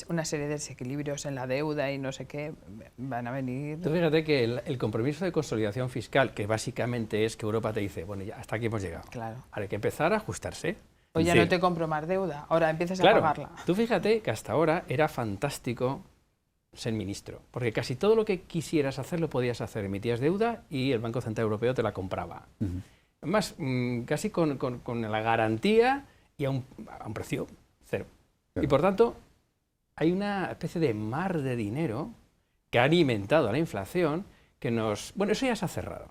una serie de desequilibrios en la deuda y no sé qué van a venir. Tú fíjate que el compromiso de consolidación fiscal, que básicamente es que Europa te dice, bueno, ya hasta aquí hemos llegado. Claro. Ahora hay que empezar a ajustarse. O ya no te compro más deuda, ahora empiezas a pagarla. Tú fíjate que hasta ahora era fantástico ser ministro, porque casi todo lo que quisieras hacer lo podías hacer. Emitías deuda y el Banco Central Europeo te la compraba. Además, casi con la garantía y a un precio cero. Y por tanto, hay una especie de mar de dinero que ha alimentado a la inflación que nos... Bueno, eso ya se ha cerrado.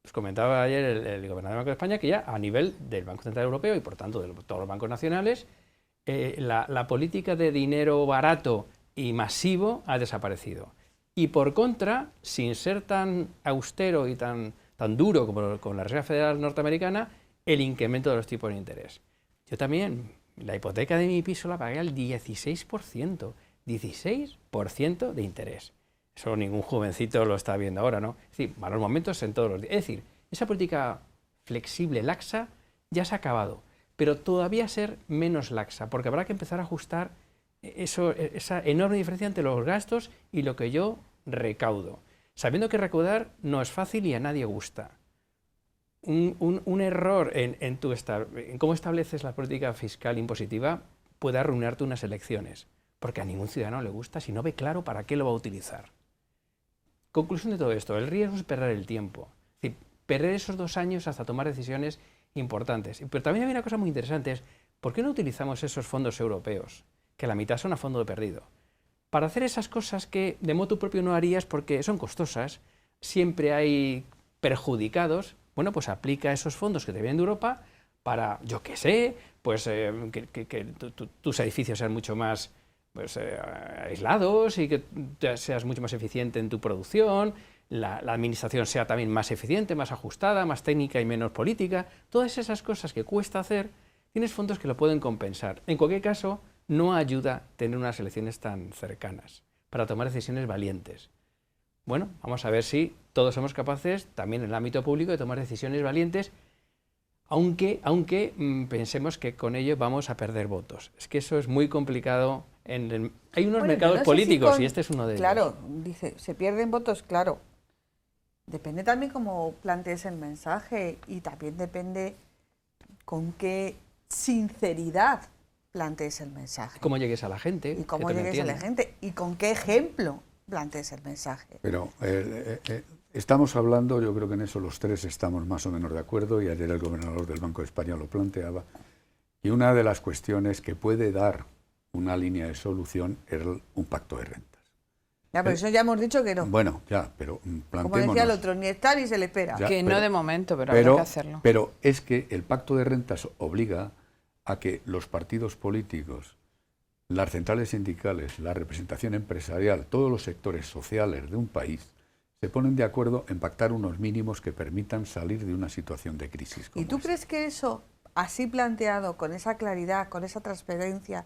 Os comentaba ayer el gobernador del Banco de España que ya a nivel del Banco Central Europeo y por tanto de todos los bancos nacionales, la política de dinero barato y masivo ha desaparecido. Y por contra, sin ser tan austero y tan duro como con la Reserva Federal norteamericana, el incremento de los tipos de interés. Yo también, la hipoteca de mi piso la pagué al 16%, 16% de interés. Eso ningún jovencito lo está viendo ahora, ¿no? Es decir, malos momentos en todos los días. Es decir, esa política flexible, laxa, ya se ha acabado, pero todavía ser menos laxa, porque habrá que empezar a ajustar esa enorme diferencia entre los gastos y lo que yo recaudo. Sabiendo que recaudar no es fácil y a nadie gusta. Un error en cómo estableces la política fiscal impositiva puede arruinarte unas elecciones, porque a ningún ciudadano le gusta si no ve claro para qué lo va a utilizar. Conclusión de todo esto, el riesgo es perder el tiempo, es decir, perder esos 2 años hasta tomar decisiones importantes. Pero también hay una cosa muy interesante, es ¿por qué no utilizamos esos fondos europeos, que la mitad son a fondo de perdido? Para hacer esas cosas que de motu propio no harías porque son costosas, siempre hay perjudicados. Bueno, pues aplica esos fondos que te vienen de Europa para, yo qué sé, pues que tus edificios sean mucho más aislados y que seas mucho más eficiente en tu producción, la administración sea también más eficiente, más ajustada, más técnica y menos política. Todas esas cosas que cuesta hacer, tienes fondos que lo pueden compensar. En cualquier caso, no ayuda tener unas elecciones tan cercanas para tomar decisiones valientes. Bueno, vamos a ver si todos somos capaces, también en el ámbito público, de tomar decisiones valientes, aunque pensemos que con ello vamos a perder votos. Es que eso es muy complicado. Hay unos mercados políticos y este es uno de ellos. Claro, dice, se pierden votos, claro. Depende también cómo plantees el mensaje y también depende con qué sinceridad plantees el mensaje. Cómo llegues a la gente. Y cómo llegues a la gente y con qué ejemplo plantees el mensaje. Pero estamos hablando, yo creo que en eso los tres estamos más o menos de acuerdo, y ayer el gobernador del Banco de España lo planteaba, y una de las cuestiones que puede dar una línea de solución es un pacto de rentas. Ya, pero eso ya hemos dicho que no. Bueno, ya, pero Como planteémonos. decía el otro, ni está ni se le espera. Ya, que no pero- de momento, pero habrá que hacerlo. Pero es que el pacto de rentas obliga a que los partidos políticos, las centrales sindicales, la representación empresarial, todos los sectores sociales de un país se ponen de acuerdo en pactar unos mínimos que permitan salir de una situación de crisis. ¿Y tú crees que eso, así planteado, con esa claridad, con esa transparencia,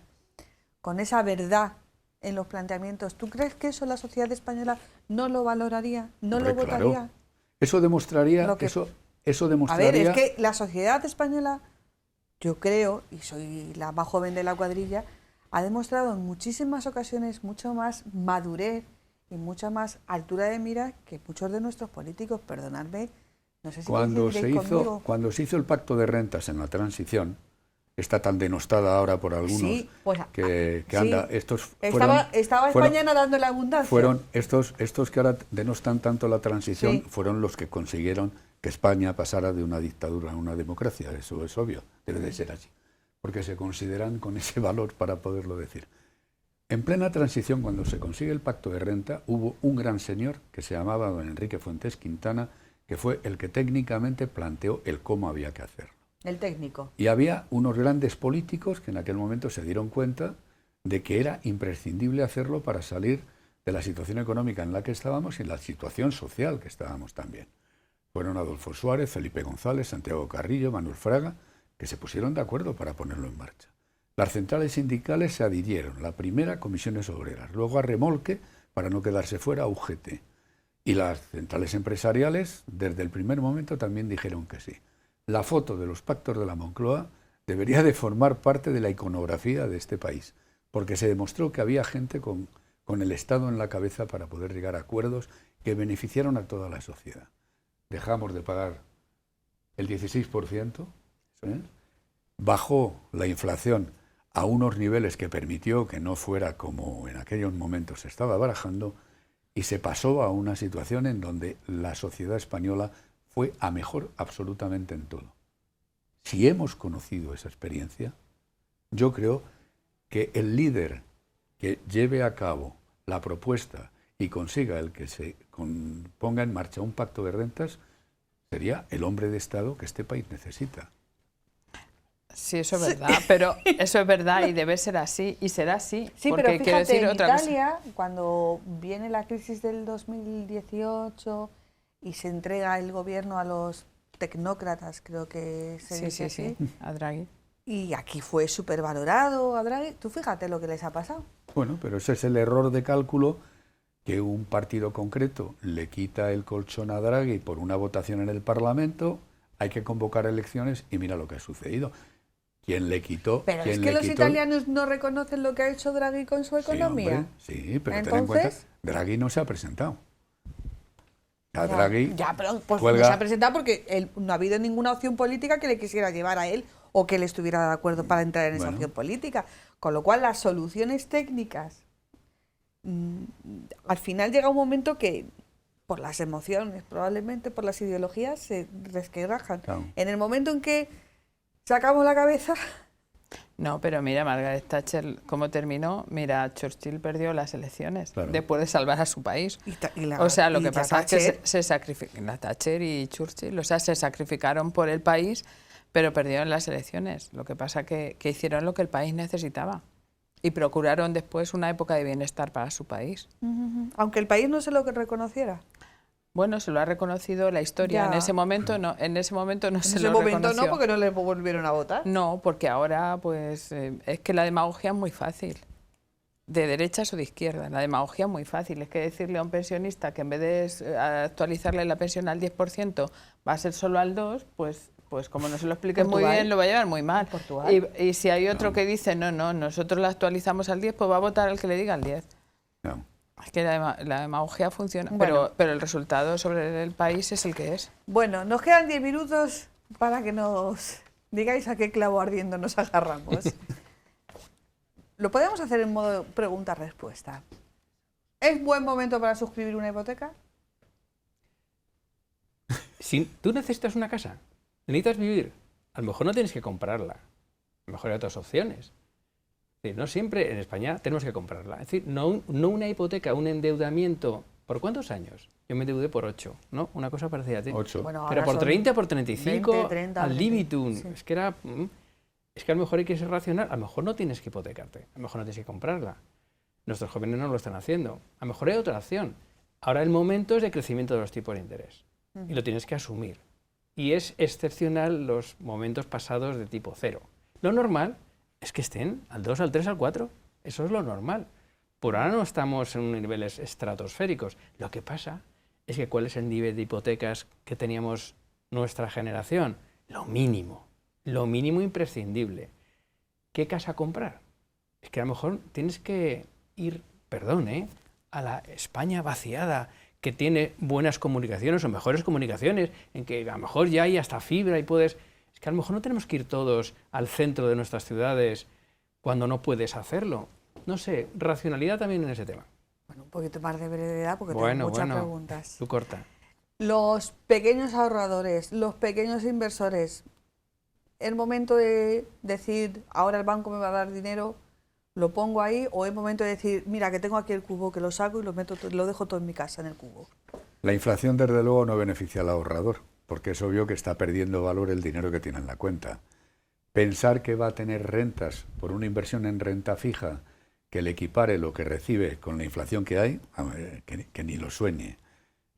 con esa verdad en los planteamientos, ¿tú crees que eso la sociedad española no lo valoraría, no lo Hombre, claro. votaría? Eso demostraría, Lo que- eso A demostraría. ver, es que la sociedad española, yo creo, y soy la más joven de la cuadrilla, ha demostrado en muchísimas ocasiones mucho más madurez y mucha más altura de mira que muchos de nuestros políticos, perdonadme, no sé si coincidiréis conmigo. Cuando se hizo el pacto de rentas en la transición, está tan denostada ahora por algunos Sí, pues, que sí. anda, estos Estaba fueron- España nadando en la abundancia. fueron estos que ahora denostan tanto la transición, Sí. fueron los que consiguieron que España pasara de una dictadura a una democracia. Eso es obvio, debe de ser así, porque se consideran con ese valor para poderlo decir. En plena transición, cuando se consigue el pacto de renta, hubo un gran señor que se llamaba don Enrique Fuentes Quintana, que fue el que técnicamente planteó el cómo había que hacerlo. El técnico. Y había unos grandes políticos que en aquel momento se dieron cuenta de que era imprescindible hacerlo para salir de la situación económica en la que estábamos y en la situación social que estábamos también. Fueron Adolfo Suárez, Felipe González, Santiago Carrillo, Manuel Fraga, que se pusieron de acuerdo para ponerlo en marcha. Las centrales sindicales se adhirieron, la primera Comisiones Obreras, luego a remolque, para no quedarse fuera, UGT. Y las centrales empresariales, desde el primer momento, también dijeron que sí. La foto de los pactos de la Moncloa debería de formar parte de la iconografía de este país, porque se demostró que había gente con el Estado en la cabeza para poder llegar a acuerdos que beneficiaron a toda la sociedad. Dejamos de pagar el 16%, ¿sí? Bajó la inflación a unos niveles que permitió que no fuera como en aquellos momentos se estaba barajando, y se pasó a una situación en donde la sociedad española fue a mejor absolutamente en todo. Si hemos conocido esa experiencia, yo creo que el líder que lleve a cabo la propuesta y consiga el que se ponga en marcha un pacto de rentas sería el hombre de Estado que este país necesita. Sí, eso es verdad, pero eso es verdad y debe ser así, y será así. Sí, porque pero quiero fíjate, decir en otra cosa. Italia, cuando viene la crisis del 2018 y se entrega el gobierno a los tecnócratas, creo que se Sí, dice sí, así, sí, a Draghi. y aquí fue súper valorado a Draghi. Tú fíjate lo que les ha pasado. Bueno, pero ese es el error de cálculo, que un partido concreto le quita el colchón a Draghi por una votación en el Parlamento, hay que convocar elecciones y mira lo que ha sucedido. ¿Quién le quitó? Pero ¿Quién es que le los quitó? italianos no reconocen lo que ha hecho Draghi con su Sí, economía. hombre, sí, pero ten en cuenta, Entonces, Draghi no se ha presentado. A ya, Draghi ya, pero pues cuelga- no se ha presentado porque no ha habido ninguna opción política que le quisiera llevar a él o que él estuviera de acuerdo para entrar en esa Bueno. opción política. Con lo cual, las soluciones técnicas, al final llega un momento que, por las emociones, probablemente por las ideologías, se resquebrajan. Claro. En el momento en que sacamos la cabeza, No, pero mira, Margaret Thatcher, ¿cómo terminó? Mira, Churchill perdió las elecciones Claro. después de salvar a su país. y la- O sea, lo y que la pasa es que Thatcher, se sacrificaron, la Thatcher y Churchill, o sea, se sacrificaron por el país, pero perdieron las elecciones. Lo que pasa que hicieron lo que el país necesitaba y procuraron después una época de bienestar para su país. aunque el país no se lo reconociera. Bueno, se lo ha reconocido la historia. Ya. En ese momento no se En ese lo momento reconoció. no, porque no le volvieron a votar. No, porque ahora pues es que la demagogia es muy fácil. De derechas o de izquierdas. La demagogia es muy fácil. Es que decirle a un pensionista que en vez de actualizarle la pensión al 10% va a ser solo al 2%, pues como no se lo explique muy Portugal. bien, lo va a llevar muy mal. Portugal. Y si hay otro que dice, no, nosotros la actualizamos al 10%, pues va a votar al que le diga al 10%. No. Es que la demagogia funciona, Bueno. pero el resultado sobre el país es el que es. Bueno, nos quedan 10 minutos para que nos digáis a qué clavo ardiendo nos agarramos. Lo podemos hacer en modo pregunta-respuesta. ¿Es buen momento para suscribir una hipoteca? Si tú necesitas una casa, necesitas vivir, a lo mejor no tienes que comprarla, a lo mejor hay otras opciones. Es decir, no siempre en España tenemos que comprarla. Es decir, no una hipoteca, un endeudamiento. ¿Por cuántos años? Yo me endeudé por 8, ¿no? Una cosa parecida a ti. 8. Bueno, Pero ahora por son 30, por 35, 20, 30, al libitum. sí. Es que era... Es que a lo mejor hay que ser racional. A lo mejor no tienes que hipotecarte. A lo mejor no tienes que comprarla. Nuestros jóvenes no lo están haciendo. A lo mejor hay otra opción. Ahora el momento es de crecimiento de los tipos de interés. Y lo tienes que asumir. Y es excepcional los momentos pasados de tipo 0. Lo normal es que estén al 2, al 3, al 4. Eso es lo normal. Por ahora no estamos en niveles estratosféricos. Lo que pasa es que ¿cuál es el nivel de hipotecas que teníamos nuestra generación? Lo mínimo imprescindible. ¿Qué casa comprar? Es que a lo mejor tienes que ir, a la España vaciada, que tiene buenas comunicaciones o mejores comunicaciones, en que a lo mejor ya hay hasta fibra y puedes... Es que a lo mejor no tenemos que ir todos al centro de nuestras ciudades cuando no puedes hacerlo. No sé, racionalidad también en ese tema. Bueno, un poquito más de brevedad porque tengo muchas preguntas. Tú corta. Los pequeños ahorradores, los pequeños inversores, ¿es momento de decir, ahora el banco me va a dar dinero, lo pongo ahí, o es momento de decir, mira, que tengo aquí el cubo, que lo saco y lo dejo todo en mi casa, en el cubo? La inflación, desde luego, no beneficia al ahorrador, porque es obvio que está perdiendo valor el dinero que tiene en la cuenta. Pensar que va a tener rentas por una inversión en renta fija que le equipare lo que recibe con la inflación que hay, que ni lo sueñe.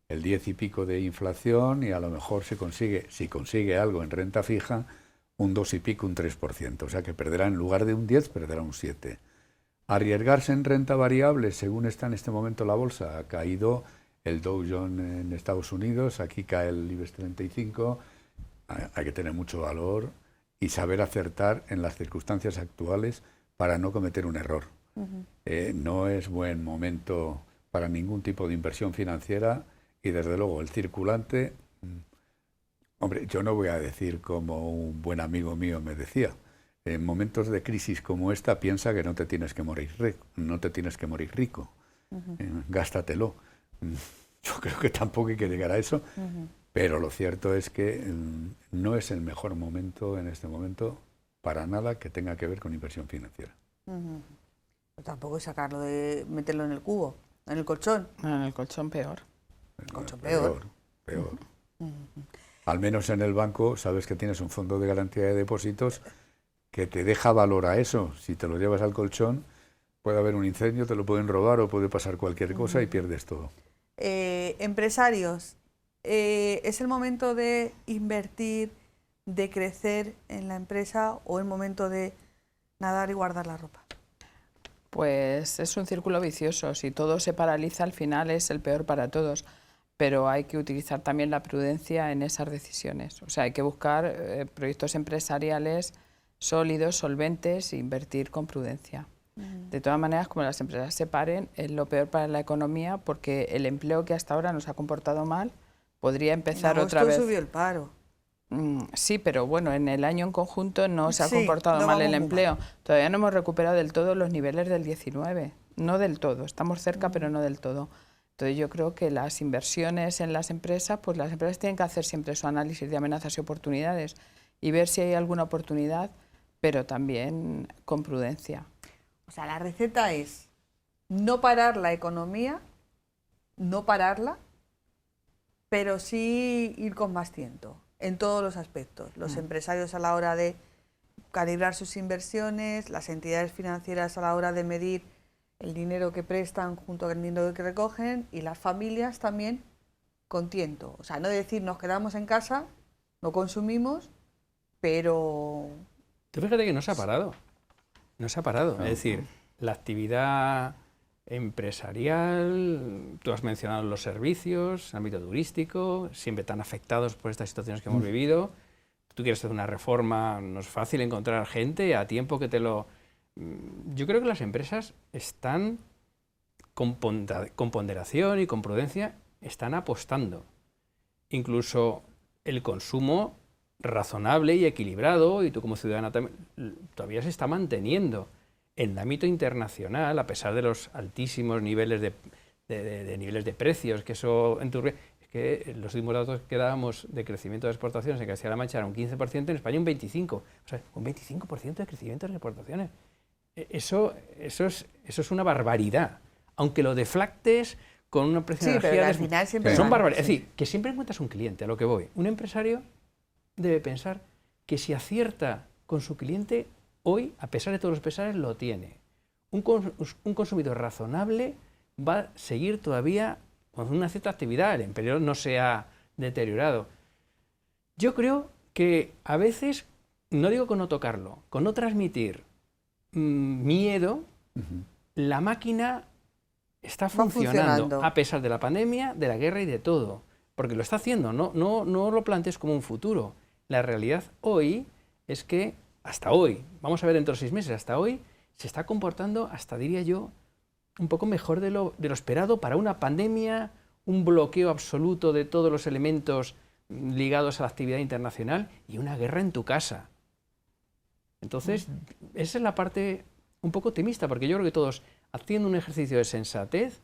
El 10 y pico de inflación y a lo mejor si consigue algo en renta fija, un 2 y pico, un 3%. O sea que perderá, en lugar de un 10, perderá un 7. Arriesgarse en renta variable, según está en este momento la bolsa, ha caído el Dow Jones en Estados Unidos, aquí cae el IBEX 35, hay que tener mucho valor y saber acertar en las circunstancias actuales para no cometer un error. No es buen momento para ningún tipo de inversión financiera y desde luego el circulante, hombre, yo no voy a decir como un buen amigo mío me decía, en momentos de crisis como esta piensa que no te tienes que morir rico, gástatelo. Yo creo que tampoco hay que llegar a eso, pero lo cierto es que no es el mejor momento en este momento para nada que tenga que ver con inversión financiera. Pero tampoco es sacarlo de meterlo en el cubo, en el colchón. En el colchón peor. Peor. Al menos en el banco sabes que tienes un fondo de garantía de depósitos que te deja valor a eso. Si te lo llevas al colchón, puede haber un incendio, te lo pueden robar o puede pasar cualquier cosa y pierdes todo. Empresarios, ¿es el momento de invertir, de crecer en la empresa o es el momento de nadar y guardar la ropa? Pues es un círculo vicioso. Si todo se paraliza, al final es el peor para todos. Pero hay que utilizar también la prudencia en esas decisiones. O sea, hay que buscar proyectos empresariales sólidos, solventes e invertir con prudencia. De todas maneras, como las empresas se paren, es lo peor para la economía porque el empleo que hasta ahora nos ha comportado mal podría empezar otra vez. Subió el paro. Sí, pero bueno, en el año en conjunto no se ha comportado mal el empleo. Todavía no hemos recuperado del todo los niveles del 19, no del todo, estamos cerca pero no del todo. Entonces yo creo que las inversiones en las empresas, pues las empresas tienen que hacer siempre su análisis de amenazas y oportunidades y ver si hay alguna oportunidad, pero también con prudencia. O sea, la receta es no parar la economía, no pararla, pero sí ir con más tiento en todos los aspectos. Los empresarios a la hora de calibrar sus inversiones, las entidades financieras a la hora de medir el dinero que prestan junto con el dinero que recogen y las familias también con tiento. O sea, no decir nos quedamos en casa, no consumimos, pero... Tú fíjate que no se ha parado. No se ha parado. Es decir, la actividad empresarial, tú has mencionado los servicios, el ámbito turístico, siempre tan afectados por estas situaciones que hemos vivido. Tú quieres hacer una reforma, no es fácil encontrar gente a tiempo que te lo... Yo creo que las empresas están con ponderación y con prudencia, están apostando. Incluso el consumo razonable y equilibrado, y tú como ciudadana también, todavía se está manteniendo. En el ámbito internacional, a pesar de los altísimos niveles de niveles de precios, que eso enturbia, es que los últimos datos que dábamos de crecimiento de exportaciones en Castilla-La Mancha era un 15%, en España un 25%. O sea, un 25% de crecimiento de exportaciones. Eso es una barbaridad. Aunque lo deflactes con una precio de energía... pero al final siempre son van, barbaridades. sí. Es decir, que siempre encuentras un cliente, a lo que voy. Un empresario debe pensar que si acierta con su cliente, hoy, a pesar de todos los pesares, lo tiene. Un consumidor razonable va a seguir todavía con una cierta actividad, el empleo no se ha deteriorado. Yo creo que a veces, no digo con no tocarlo, con no transmitir miedo, la máquina está funcionando a pesar de la pandemia, de la guerra y de todo, porque lo está haciendo, no lo plantees como un futuro. La realidad hoy es que, hasta hoy, vamos a ver dentro de 6 meses, hasta hoy, se está comportando, hasta diría yo, un poco mejor de lo esperado para una pandemia, un bloqueo absoluto de todos los elementos ligados a la actividad internacional y una guerra en tu casa. Entonces, esa es la parte un poco optimista, porque yo creo que todos, haciendo un ejercicio de sensatez,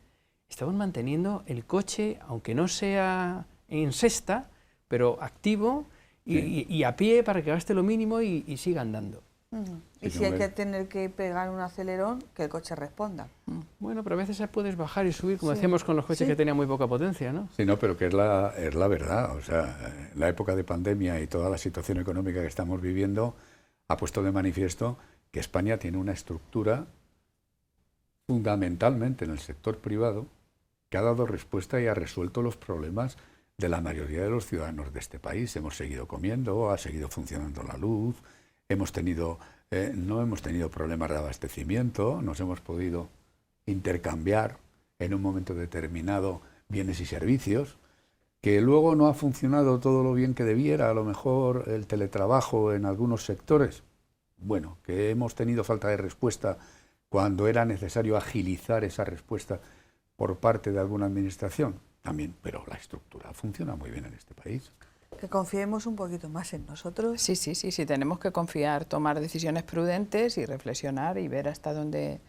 estamos manteniendo el coche, aunque no sea en sexta, pero activo y a pie para que gaste lo mínimo y siga andando. Y si hay que tener que pegar un acelerón, que el coche responda. Bueno, pero a veces puedes bajar y subir, como decíamos con los coches que tenían muy poca potencia, ¿no? Sí, no, pero que es la verdad. O sea, la época de pandemia y toda la situación económica que estamos viviendo ha puesto de manifiesto que España tiene una estructura fundamentalmente en el sector privado que ha dado respuesta y ha resuelto los problemas de la mayoría de los ciudadanos de este país. Hemos seguido comiendo, ha seguido funcionando la luz, no hemos tenido problemas de abastecimiento, nos hemos podido intercambiar en un momento determinado bienes y servicios, que luego no ha funcionado todo lo bien que debiera, a lo mejor el teletrabajo en algunos sectores, bueno, que hemos tenido falta de respuesta cuando era necesario agilizar esa respuesta por parte de alguna administración, también, pero la estructura funciona muy bien en este país. Que confiemos un poquito más en nosotros. Sí, tenemos que confiar, tomar decisiones prudentes y reflexionar y ver hasta dónde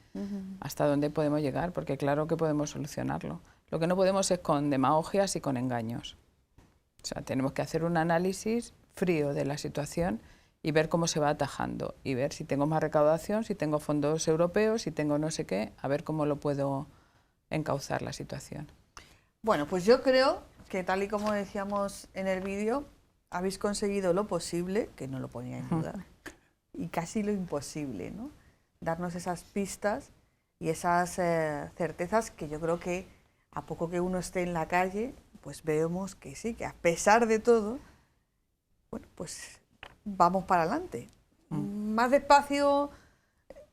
podemos llegar, porque claro que podemos solucionarlo. Lo que no podemos es con demagogias y con engaños. O sea, tenemos que hacer un análisis frío de la situación y ver cómo se va atajando y ver si tengo más recaudación, si tengo fondos europeos, si tengo no sé qué, a ver cómo lo puedo encauzar la situación. Bueno, pues yo creo que tal y como decíamos en el vídeo, habéis conseguido lo posible, que no lo ponía en duda, y casi lo imposible, ¿no? Darnos esas pistas y esas certezas que yo creo que a poco que uno esté en la calle, pues vemos que sí, que a pesar de todo, bueno, pues vamos para adelante. Más despacio,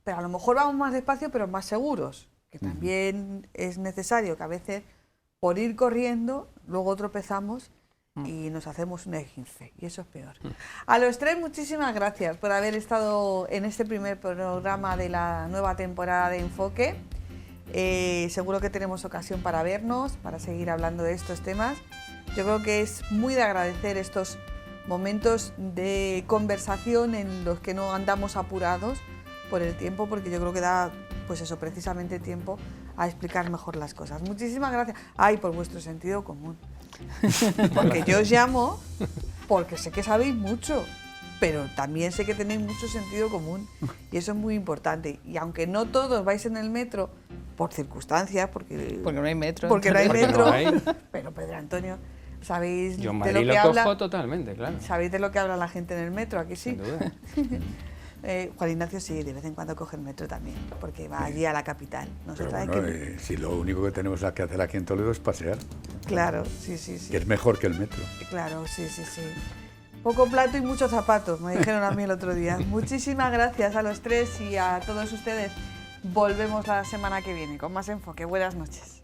pero a lo mejor vamos más despacio, pero más seguros, que también es necesario que a veces por ir corriendo, luego tropezamos y nos hacemos un esguince, y eso es peor. A los tres, muchísimas gracias por haber estado en este primer programa de la nueva temporada de Enfoque. Seguro que tenemos ocasión para vernos, para seguir hablando de estos temas. Yo creo que es muy de agradecer estos momentos de conversación en los que no andamos apurados por el tiempo, porque yo creo que da, pues eso, precisamente tiempo a explicar mejor las cosas. Muchísimas gracias. Ay, por vuestro sentido común. Porque yo os llamo porque sé que sabéis mucho, pero también sé que tenéis mucho sentido común y eso es muy importante. Y aunque no todos vais en el metro por circunstancias, porque no hay metro. Porque no hay metro. No hay. Pero Pedro Antonio, ¿sabéis Yo en de Madrid lo que lo habla? cojo totalmente, claro. ¿Sabéis de lo que habla la gente en el metro? Aquí sí. Sin duda. Juan Ignacio sí, de vez en cuando coge el metro también, porque va allí a la capital. Pero bueno, si lo único que tenemos que hacer aquí en Toledo es pasear, Claro, sí. que es mejor que el metro. Claro, sí. Poco plato y muchos zapatos, me dijeron a mí el otro día. Muchísimas gracias a los tres y a todos ustedes. Volvemos la semana que viene con más Enfoque. Buenas noches.